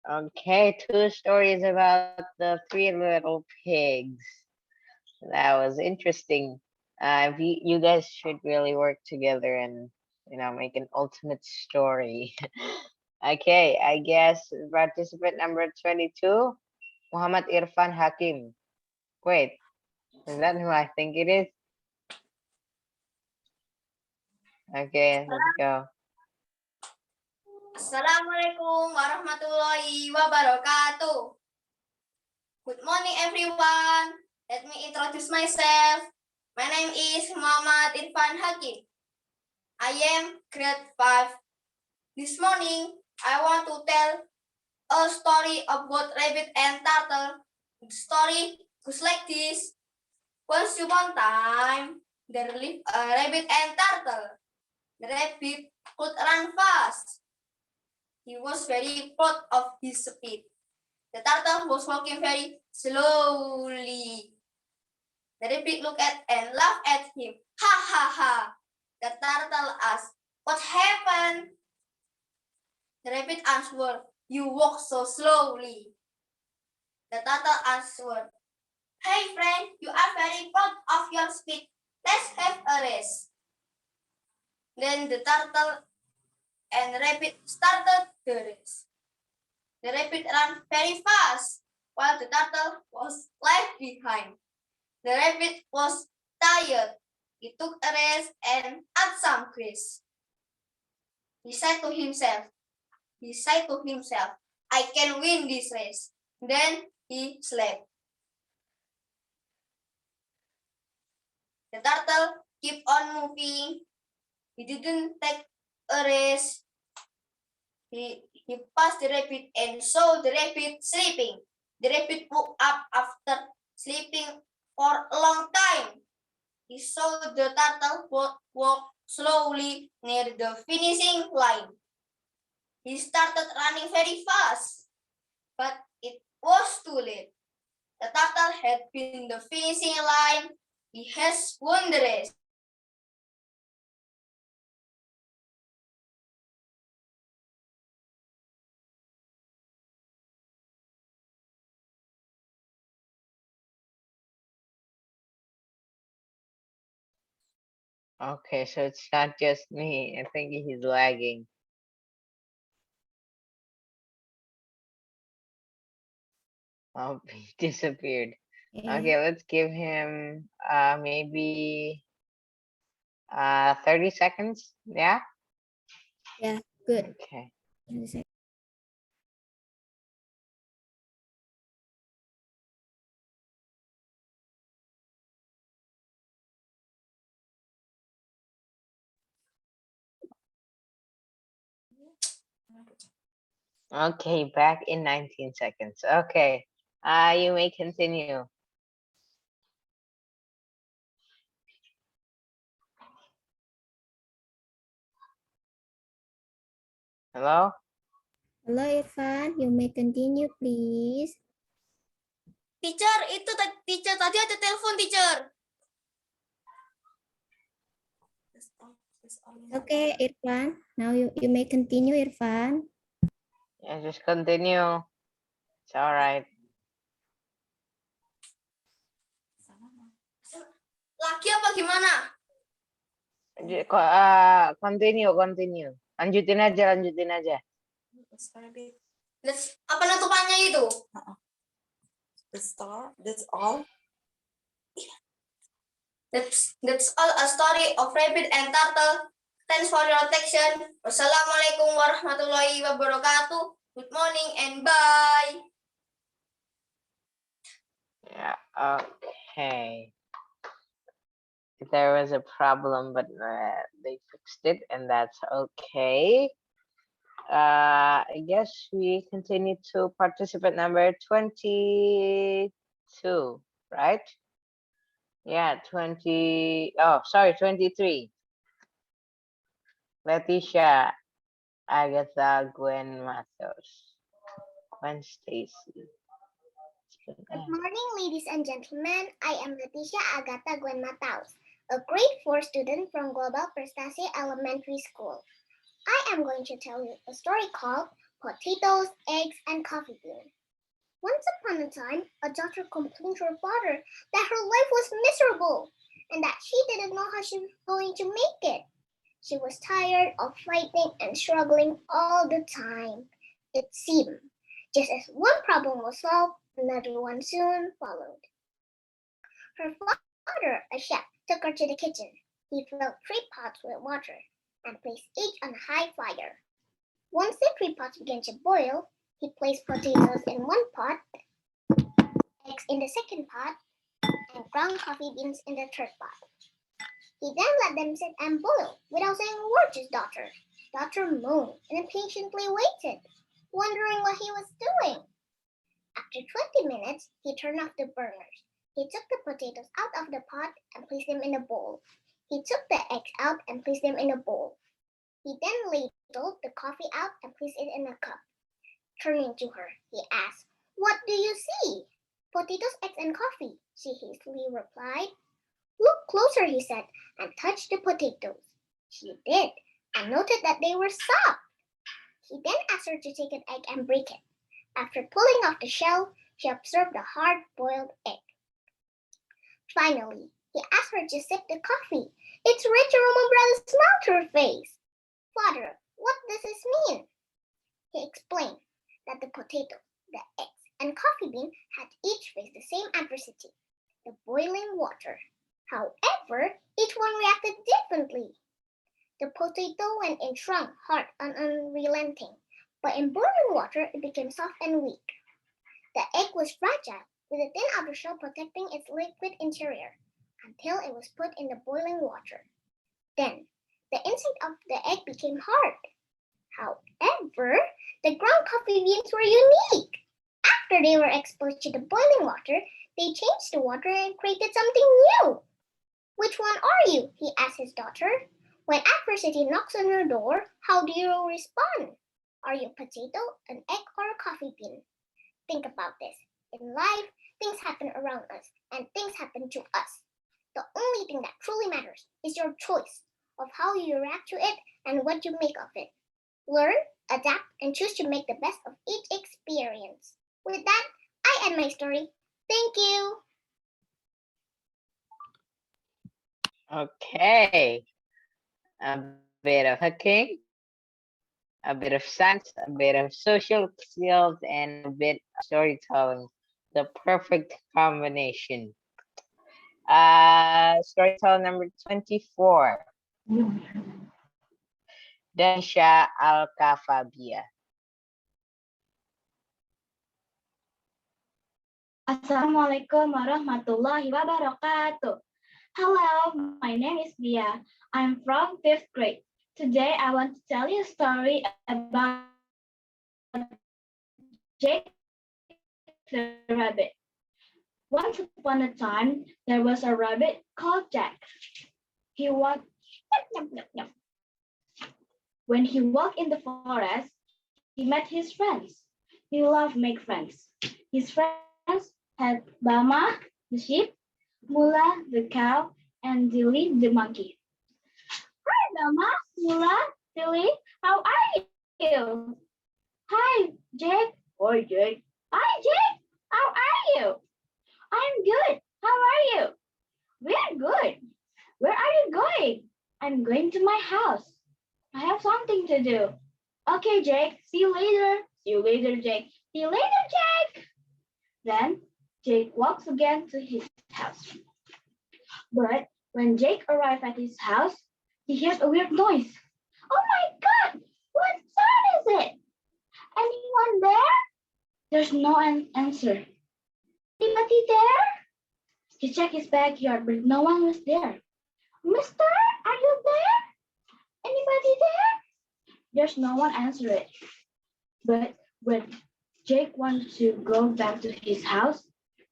Okay, 2 stories about the 3 little pigs. That was interesting. You guys should really work together and make an ultimate story. Okay, I guess participant number 22, Muhammad Irfan Hakim. Wait, is that who I think it is? Okay, let's go. Assalamualaikum warahmatullahi wabarakatuh. Good morning, everyone. Let me introduce myself. My name is Muhammad Irfan Hakim. I am grade 5. This morning, I want to tell a story about rabbit and turtle. The story goes like this. Once upon a time, there lived a rabbit and turtle. The rabbit could run fast. He was very proud of his speed. The turtle was walking very slowly. The rabbit looked at and laughed at him. Ha ha ha! The turtle asked, "What happened?" The rabbit answered, "You walk so slowly." The turtle answered, "Hey friend, you are very proud of your speed. Let's have a race." Then the turtle and rabbit started the race. The rabbit ran very fast, while the turtle was left behind. The rabbit was tired. He took a rest and ate some grass. He said to himself, "I can win this race." Then he slept. The turtle kept on moving. He didn't take a rest. He passed the rabbit and saw the rabbit sleeping. The rabbit woke up after sleeping for a long time. He saw the turtle walk slowly near the finishing line. He started running very fast, but it was too late. The turtle had been the finishing line. He has won the race. Okay, so it's not just me. I think he's lagging. Oh, he disappeared. Okay, let's give him maybe 30 seconds. Yeah? Yeah, good. Okay. Okay, back in 19 seconds. Okay. You may continue. Hello? Hello Irfan, you may continue please. Teacher, teacher tadi ada telepon, teacher. Okay, Irfan. Now you may continue, Irfan. Yeah, just continue. It's all right. Lagi apa gimana? Continue. Lanjutin aja. Apa nutupannya itu? That's all. That's all a story of rabbit and turtle. Thanks for your attention. Wassalamualaikum warahmatullahi wabarakatuh. Good morning and bye. Yeah, okay. There was a problem, but they fixed it, and that's okay. I guess we continue to participant number 22, right? Yeah, 23. Leticia, Agatha, Gwen Mathos, Gwen Stacy. Good morning, ladies and gentlemen. I am Leticia Agatha Gwen Mataus, a grade 4 student from Global Prestasi Elementary School. I am going to tell you a story called Potatoes, Eggs, and Coffee Bean. Once upon a time, a daughter complained to her father that her life was miserable and that she didn't know how she was going to make it. She was tired of fighting and struggling all the time. It seemed. Just as one problem was solved, another one soon followed. Her father, a chef, took her to the kitchen. He filled 3 pots with water and placed each on a high fire. Once the 3 pots began to boil, he placed potatoes in one pot, eggs in the second pot, and ground coffee beans in the third pot. He then let them sit and boil without saying a word to his daughter. Daughter moaned and impatiently waited, wondering what he was doing. After 20 minutes, he turned off the burners. He took the potatoes out of the pot and placed them in a bowl. He took the eggs out and placed them in a bowl. He then ladled the coffee out and placed it in a cup. Turning to her, he asked, "What do you see?" "Potatoes, eggs, and coffee," she hastily replied. "Look closer," he said, and touched the potatoes. She did, and noted that they were soft. He then asked her to take an egg and break it. After pulling off the shell, she observed a hard-boiled egg. Finally, he asked her to sip the coffee. Its rich aroma brought a smile to her face. "Father, what does this mean?" He explained that the potato, the eggs, and coffee bean had each faced the same adversity, the boiling water. However, each one reacted differently. The potato went in strong, hard, and unrelenting, but in boiling water it became soft and weak. The egg was fragile, with a thin outer shell protecting its liquid interior, until it was put in the boiling water. Then, the inside of the egg became hard. However, the ground coffee beans were unique. After they were exposed to the boiling water, they changed the water and created something new. "Which one are you?" he asked his daughter. "When adversity knocks on your door, how do you respond? Are you a potato, an egg, or a coffee bean?" Think about this. In life, things happen around us, and things happen to us. The only thing that truly matters is your choice of how you react to it and what you make of it. Learn, adapt, and choose to make the best of each experience. With that, I end my story. Thank you. Okay. A bit of hacking, a bit of science, a bit of social skills, and a bit of storytelling. The perfect combination. Storytelling number 24. Danisha Alkafabia. Assalamualaikum warahmatullahi wabarakatuh. Hello, my name is Dia. I'm from 5th grade. Today I want to tell you a story about Jake the rabbit. Once upon a time, there was a rabbit called Jack. When he walked in the forest, he met his friends. He loved make friends. His friends had Bama, the sheep, Mula, the cow, and Dilly, the monkey. "Hi, Bama, Mula, Dilly, how are you?" "Hi, Jake." "Hi, Jake." "Hi, Jake, how are you?" "I'm good. How are you?" "We're good." "Where are you going?" "I'm going to my house. I have something to do." "Okay, Jake, see you later." "See you later, Jake." "See you later, Jake." Then Jake walks again to his house. But when Jake arrived at his house, he heard a weird noise. "Oh my God! What sound is it? Anyone there?" There's no answer. "Anybody there?" He checked his backyard, but no one was there. "Mister, are you there? Anybody there?" There's no one answered. But when Jake wanted to go back to his house,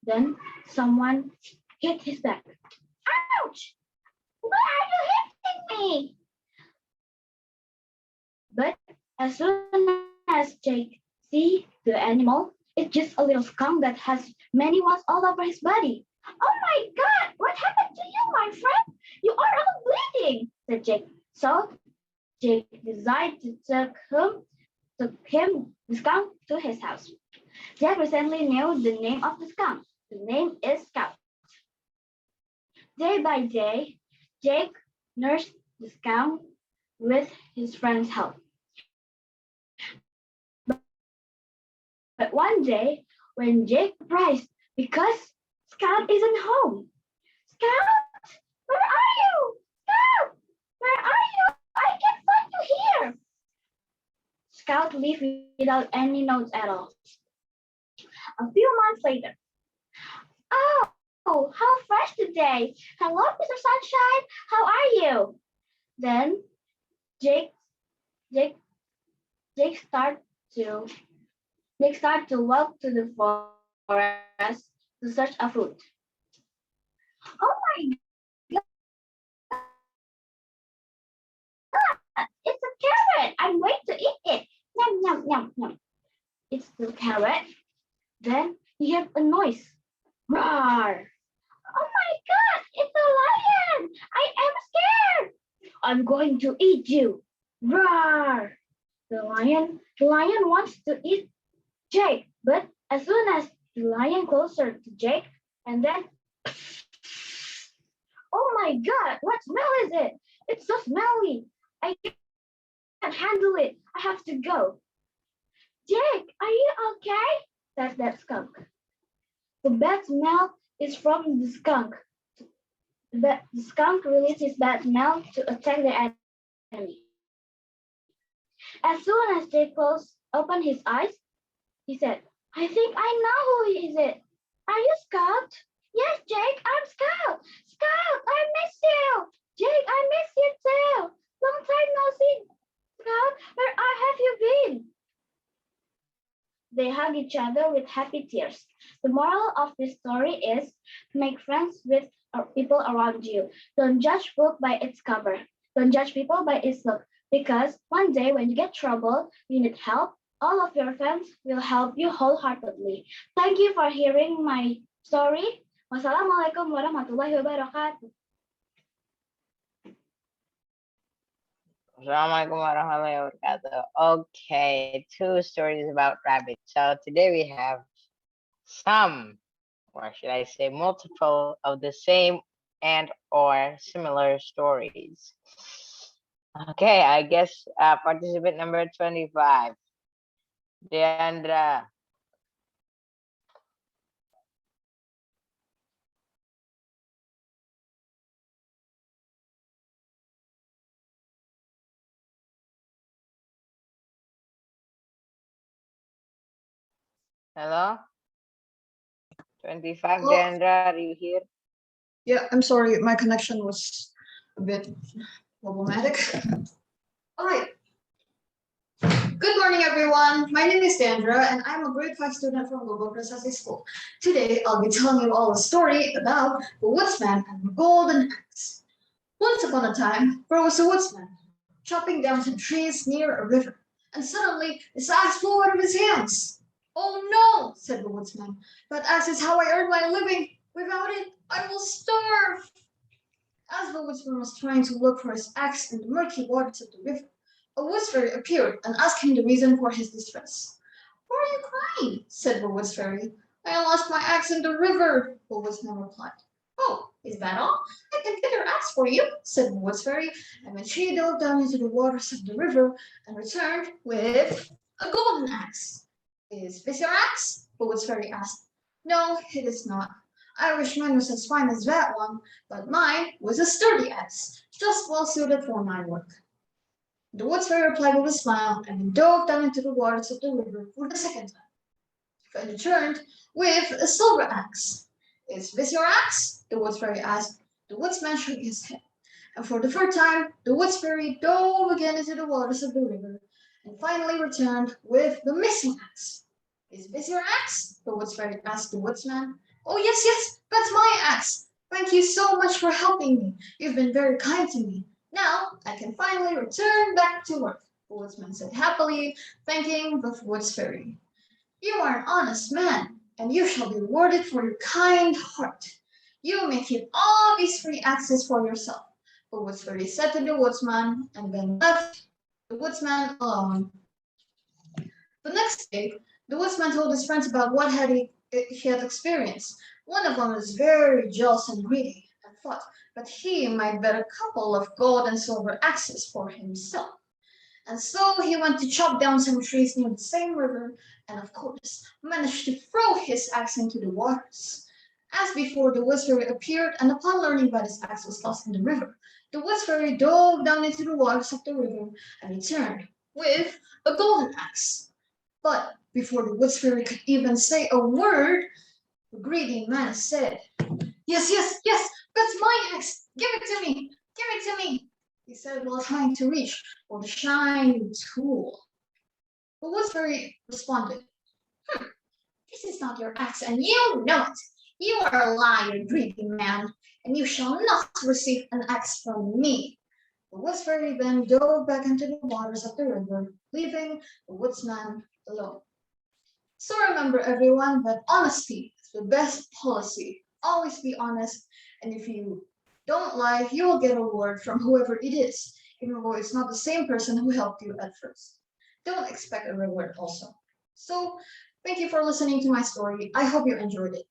then someone hit his back. "Ouch! Why are you hitting me?" But as soon as Jake sees the animal, it's just a little skunk that has many wounds all over his body. "Oh my God! What happened to you, my friend? You are all bleeding," said Jake. So Jake decided to take him, the skunk, to his house. Jack recently knew the name of the skunk. The name is Scout. Day by day, Jake nursed the skunk with his friend's help. But one day, when Jake was surprised because Scout isn't home. Scout, where are you? Scout, where are you? I can't find you here. Scout left without any notes at all. A few months later, oh, how fresh today. Hello, Mr. Sunshine. How are you? Then Jake, Jake, Jake started to Jake started to walk to the forest to search a fruit. Oh my God, it's a carrot. I'm going to eat it. Yum, yum, yum, yum. It's the carrot. Then he heard a noise. Roar. Oh my God, it's a lion. I am scared. I'm going to eat you. Roar. The lion wants to eat Jake, but as soon as the lion closer to Jake, and then, oh my God, what smell is it? It's so smelly. I can't handle it. I have to go. Jake, are you okay? Said that skunk. The bad smell is from the skunk. The skunk releases bad smell to attack the enemy. As soon as Jake opened his eyes, he said, I think I know who is it. Are you Scout? Yes, Jake, I'm Scout. Scout, I miss you. Jake, I miss you too. Long time no see. Scout, where have you been? They hug each other with happy tears. The moral of this story is make friends with people around you. Don't judge book by its cover. Don't judge people by its look. Because one day when you get trouble, you need help, all of your friends will help you wholeheartedly. Thank you for hearing my story. Wassalamualaikum warahmatullahi wabarakatuh. Assalamualaikum warahmatullahi wabarakatuh. Okay, two stories about rabbits. So today we have some, or should I say multiple, of the same and or similar stories. Okay, I guess participant number 25, Deandra. Hello? 25, Hello? Deandra, are you here? Yeah, I'm sorry, my connection was a bit problematic. All right. Good morning, everyone. My name is Dandra, and I'm a grade 5 student from Global Prasasti School. Today, I'll be telling you all a story about the woodsman and the golden axe. Once upon a time, there was a woodsman chopping down some trees near a river, and suddenly his axe flew out of his hands. Oh no, said the woodsman, but axe is how I earn my living. Without it, I will starve. As the woodsman was trying to look for his axe in the murky waters of the river, a woods fairy appeared and asked him the reason for his distress. Why are you crying? Said the woods fairy. I lost my axe in the river, the woodsman replied. Oh, is that all? I can get your axe for you, said the woods fairy, and when she dove down into the waters of the river and returned with a golden axe. Is this your axe? The woods fairy asked. No, it is not. I wish mine was as fine as that one, but mine was a sturdy axe, just well suited for my work. The woods fairy replied with a smile and then dove down into the waters of the river for the second time. Then returned with a silver axe. Is this your axe? The woods fairy asked. The woodsman shook his head. And for the third time, the woods fairy dove again into the waters of the river and finally returned with the missing axe. Is this your axe? The woods fairy asked the woodsman. Oh, yes, that's my axe. Thank you so much for helping me. You've been very kind to me. Now I can finally return back to work, the woodsman said happily, thanking the woods fairy. You are an honest man, and you shall be rewarded for your kind heart. You may keep all these free axes for yourself, the woods fairy said to the woodsman, and then left the woodsman alone. The next day, The woodsman told his friends about what he had experienced. One of them was very jealous and greedy, and thought that he might bet a couple of gold and silver axes for himself. And so he went to chop down some trees near the same river, and of course managed to throw his axe into the waters. As before, the woods fairy appeared, and upon learning that his axe was lost in the river, the woods fairy dove down into the waters of the river and returned with a golden axe. But before the woods fairy could even say a word, the greedy man said, "Yes, yes, yes, that's my axe. Give it to me. Give it to me," he said while trying to reach for the shiny tool. The woods fairy responded, "This is not your axe, and you know it. You are a liar, greedy man, and you shall not receive an axe from me." The woods fairy then dove back into the waters of the river, leaving the woodsman alone. So remember, everyone, that honesty is the best policy. Always be honest, and if you don't lie, you will get a reward from whoever it is, even though it's not the same person who helped you at first. Don't expect a reward also. So, thank you for listening to my story. I hope you enjoyed it.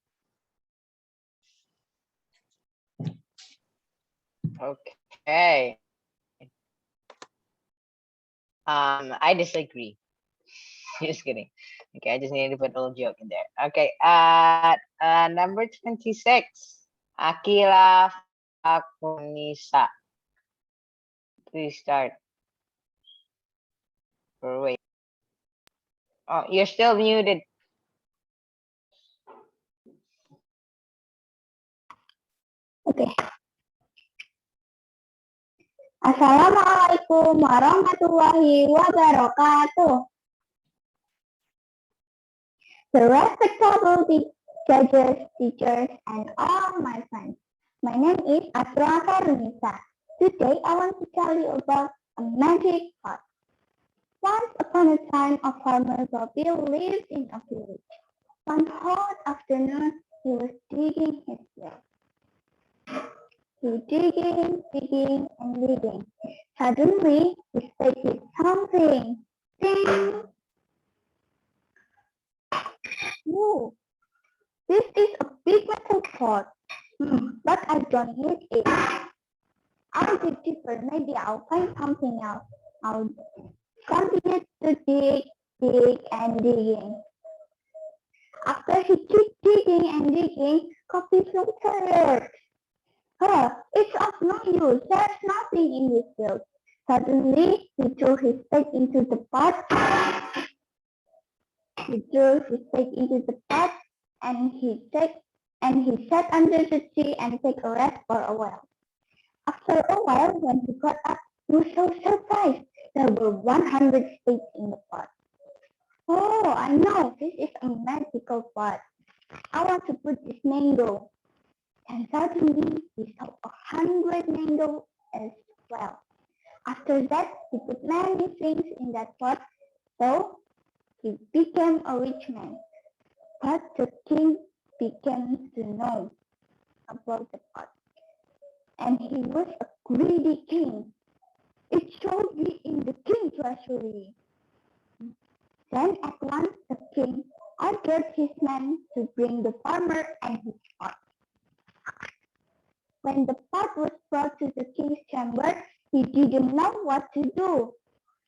Okay. I disagree. Just kidding. Okay, I just needed to put a little joke in there. Okay, number 26. Akila Fakunisa. Please start. Or wait. Oh, you're still muted. Okay. Assalamualaikum warahmatullahi wabarakatuh. The respectable judges, teachers, and all my friends. My name is Asra Karunisa. Today I want to tell you about a magic pot. Once upon a time, a farmer Bobby lived in a village. One hot afternoon, he was digging his well. He digging, and digging. Suddenly, he spotted something. Ding! Whoa! This is a big metal pot. But I don't need it. I'll dig deeper. Maybe I'll find something else. I'll continue to dig, and digging. After he kept digging and digging, Coffee filtered. It's of no use. There's nothing in this field. Suddenly, he threw his spade into the pot. And he sat under the tree and took a rest for a while. After a while, when he got up, he was so surprised. There were 100 spades in the pot. Oh, I know. This is a magical pot. I want to put this mango. And suddenly, he saw 100 mangoes as well. After that, he put many things in that pot, so he became a rich man. But the king began to know about the pot, and he was a greedy king. It should be in the king's treasury. Then at once the king ordered his men to bring the farmer and his pot. When the pot was brought to the king's chamber, he didn't know what to do.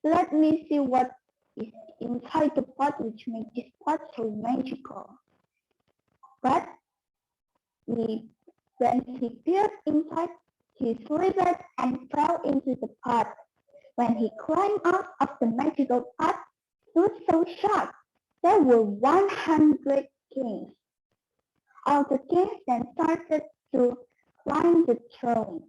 Let me see what is inside the pot which makes this pot so magical. But when he peered inside, he slithered and fell into the pot. When he climbed out of the magical pot, he was so shocked. There were 100 kings. All the kings then started to climb the throne.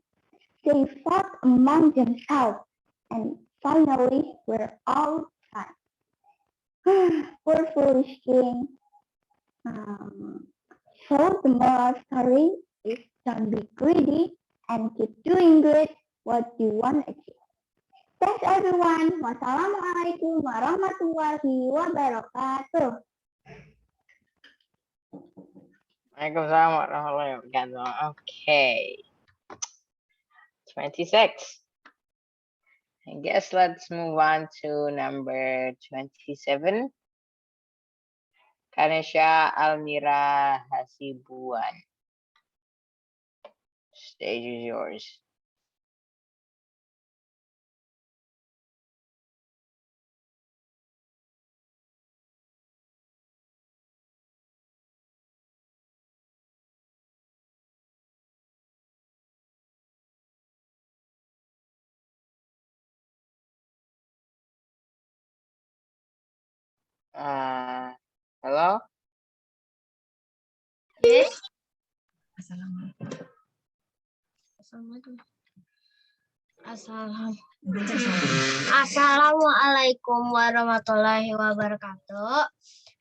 They fought among themselves and finally were all tied. Poor foolish king. So the moral story is don't be greedy and keep doing good what you want to achieve. Thanks everyone. Wassalamualaikum warahmatullahi wabarakatuh. Waalaikumsalam warahmatullahi wabarakatuh. Okay. 26. I guess let's move on to number 27. Kanesha Almira Hasibuan. Stage is yours. Hello? Yes. Assalamualaikum warahmatullahi wabarakatuh.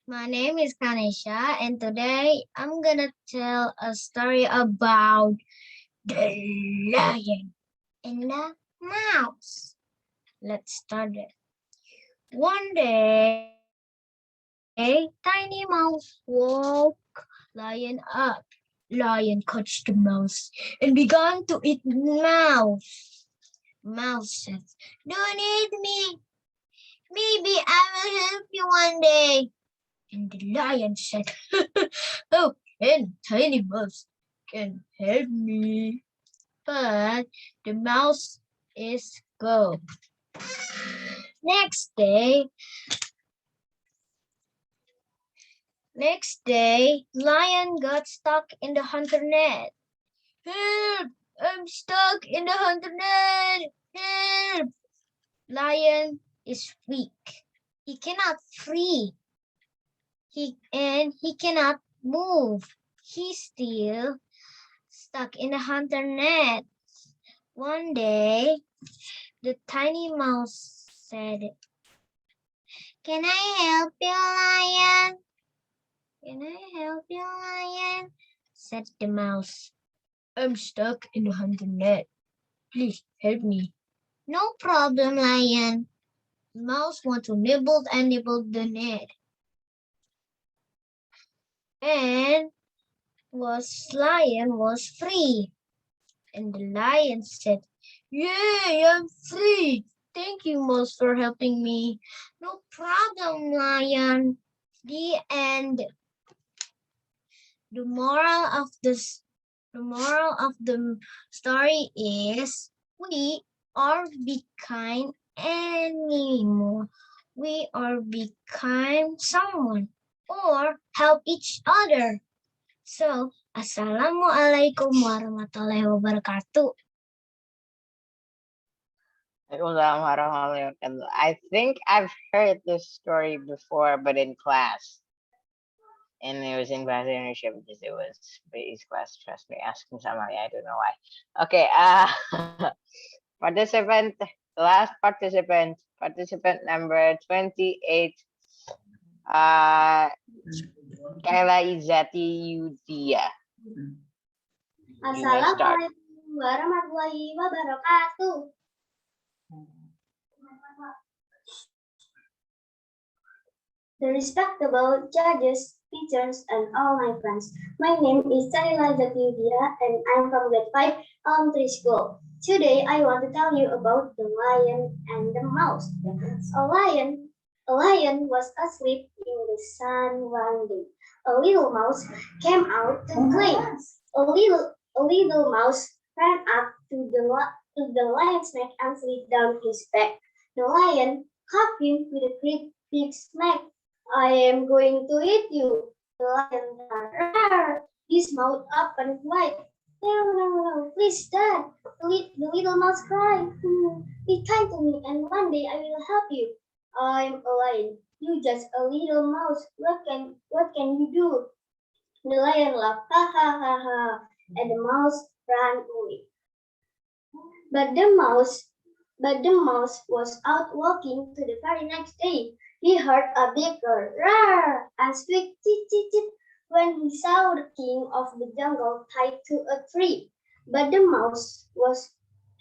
My name is Kanesha, and today I'm gonna tell a story about the lion and the mouse. Let's start it. One day, Tiny Mouse woke Lion up. Lion caught the mouse and began to eat mouse. Mouse said, "Don't eat me. Maybe I will help you one day." And the lion said, "Oh, and Tiny Mouse can help me." But the mouse is gone. Next day, Lion got stuck in the hunter net. "Help! I'm stuck in the hunter net! Help!" Lion is weak. He cannot free. He cannot move. He's still stuck in the hunter net. One day, the tiny mouse said, "Can I help you, Lion? Can I help you, Lion?" said the mouse. "I'm stuck in the hunter net. Please help me." "No problem, Lion." The mouse wants to nibble and nibble the net. And Lion was free. And the lion said, "Yay, I'm free. Thank you, mouse, for helping me." "No problem, Lion." The end. The moral of the story is we are be kind anymore. We are be kind someone or help each other. So, Assalamualaikum warahmatullahi wabarakatuh. I think I've heard this story before, but in class. And it was in class ownership because it was base class. Trust me, ask me somebody. I don't know why. Okay, participant, the last participant number 28. Kayla Izati Yudia. Assalamualaikum warahmatullahi wabarakatuh. The respectable judges, teachers, and all my friends. My name is Kayla Izati Yudia, and I'm from grade 5 elementary school. Today, I want to tell you about the lion and the mouse. A lion was asleep in the sun one day. A little mouse came out to play. A little mouse ran up to the lion's neck and slid down his back. The lion caught him with a great big smack. "I am going to eat you." The lion roared, his mouth open wide. "No, no, no, please, Dad." The little mouse cried. "Be kind to me, and one day I will help you." "I'm a lion. You just a little mouse. What can you do?" The lion laughed, "Ha ha ha ha," and the mouse ran away. But the mouse was out walking to the very next day. He heard a big roar and squeak "tit tit tit" when he saw the king of the jungle tied to a tree. But the mouse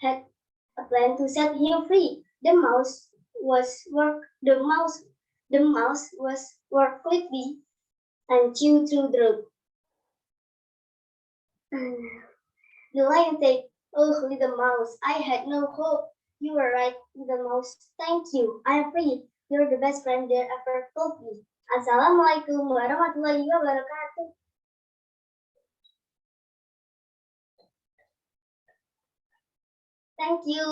had a plan to set him free. The mouse was work quickly and chewed through the rope. The lion said, "Oh, little mouse, I had no hope." "You were right, little mouse. Thank you. I am free. You're the best friend there ever told me." Assalamualaikum warahmatullahi wabarakatuh. Thank you.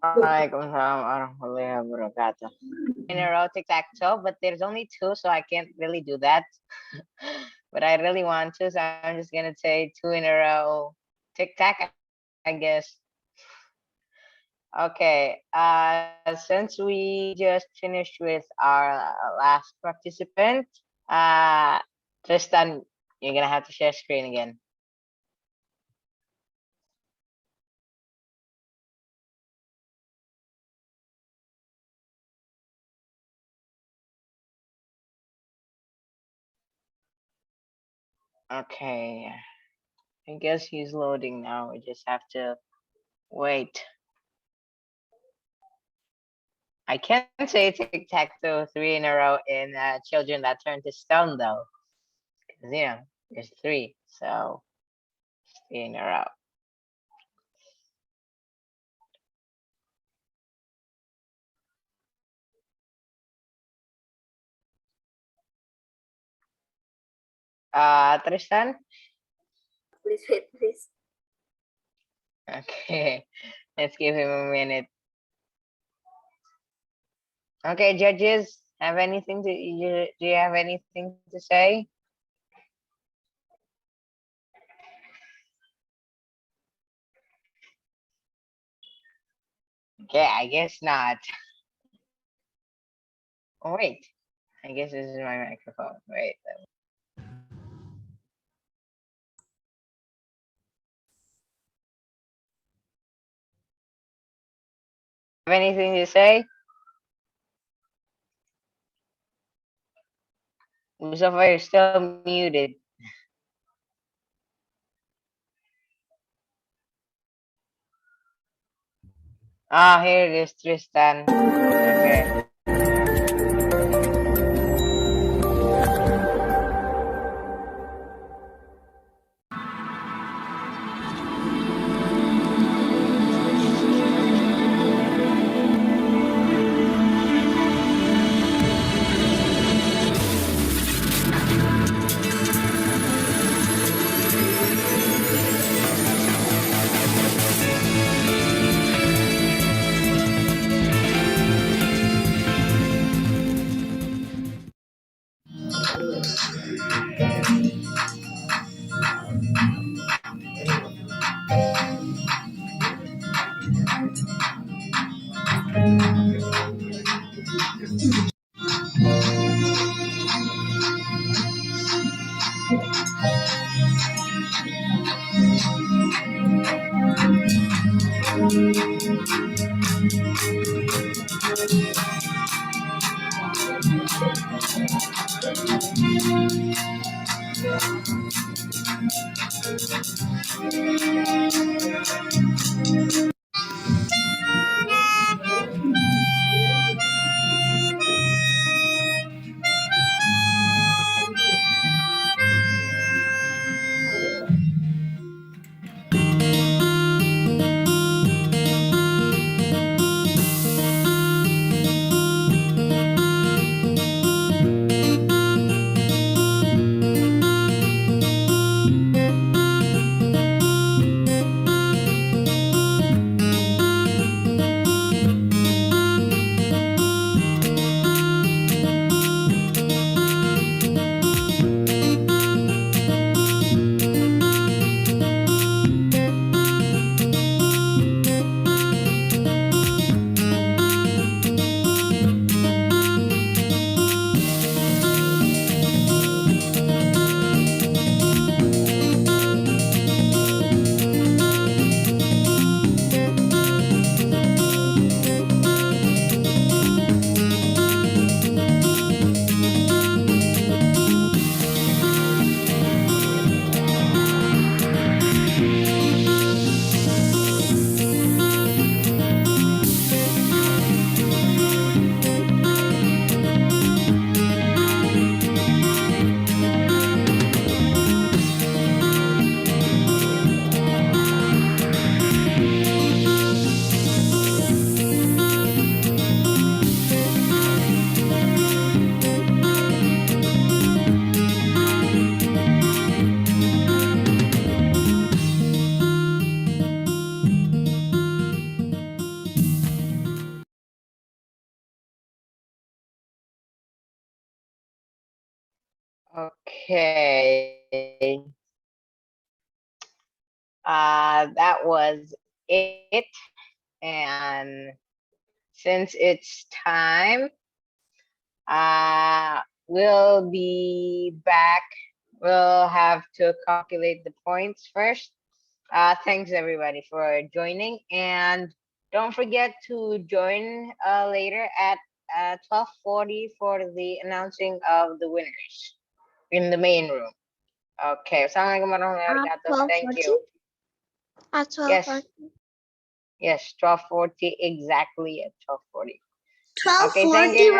Waalaikumsalam warahmatullahi wabarakatuh. In a row, tic-tac-toe, but there's only two, so I can't really do that. But I really want to, so I'm just gonna say two in a row. Tic-tac, I guess. Okay, since we just finished with our last participant, Tristan, you're gonna have to share screen again. Okay, I guess he's loading now. We just have to wait. I can't say tic-tac-toe 3 in a row in children that turn to stone though. 'Cause, you know, there's 3, so 3 in a row. Tristan? Please wait, please. Okay, let's give him a minute. Okay, judges, have anything to do you have anything to say? Okay, I guess not. Oh wait, I guess this is my microphone. Wait. Have anything to say? Mustafa, you're still muted. Ah, here it is, Tristan. Okay. Okay. That was it. And since it's time, we'll be back. We'll have to calculate the points first. Thanks everybody for joining, and don't forget to join later at 12:40 for the announcing of the winners in the main room. Okay, assalamualaikum warahmatullahi wabarakatuh. Thank you. At Yes. 12:40. Yes, 12:40 exactly at 12:40. Okay, 12:40, thank you.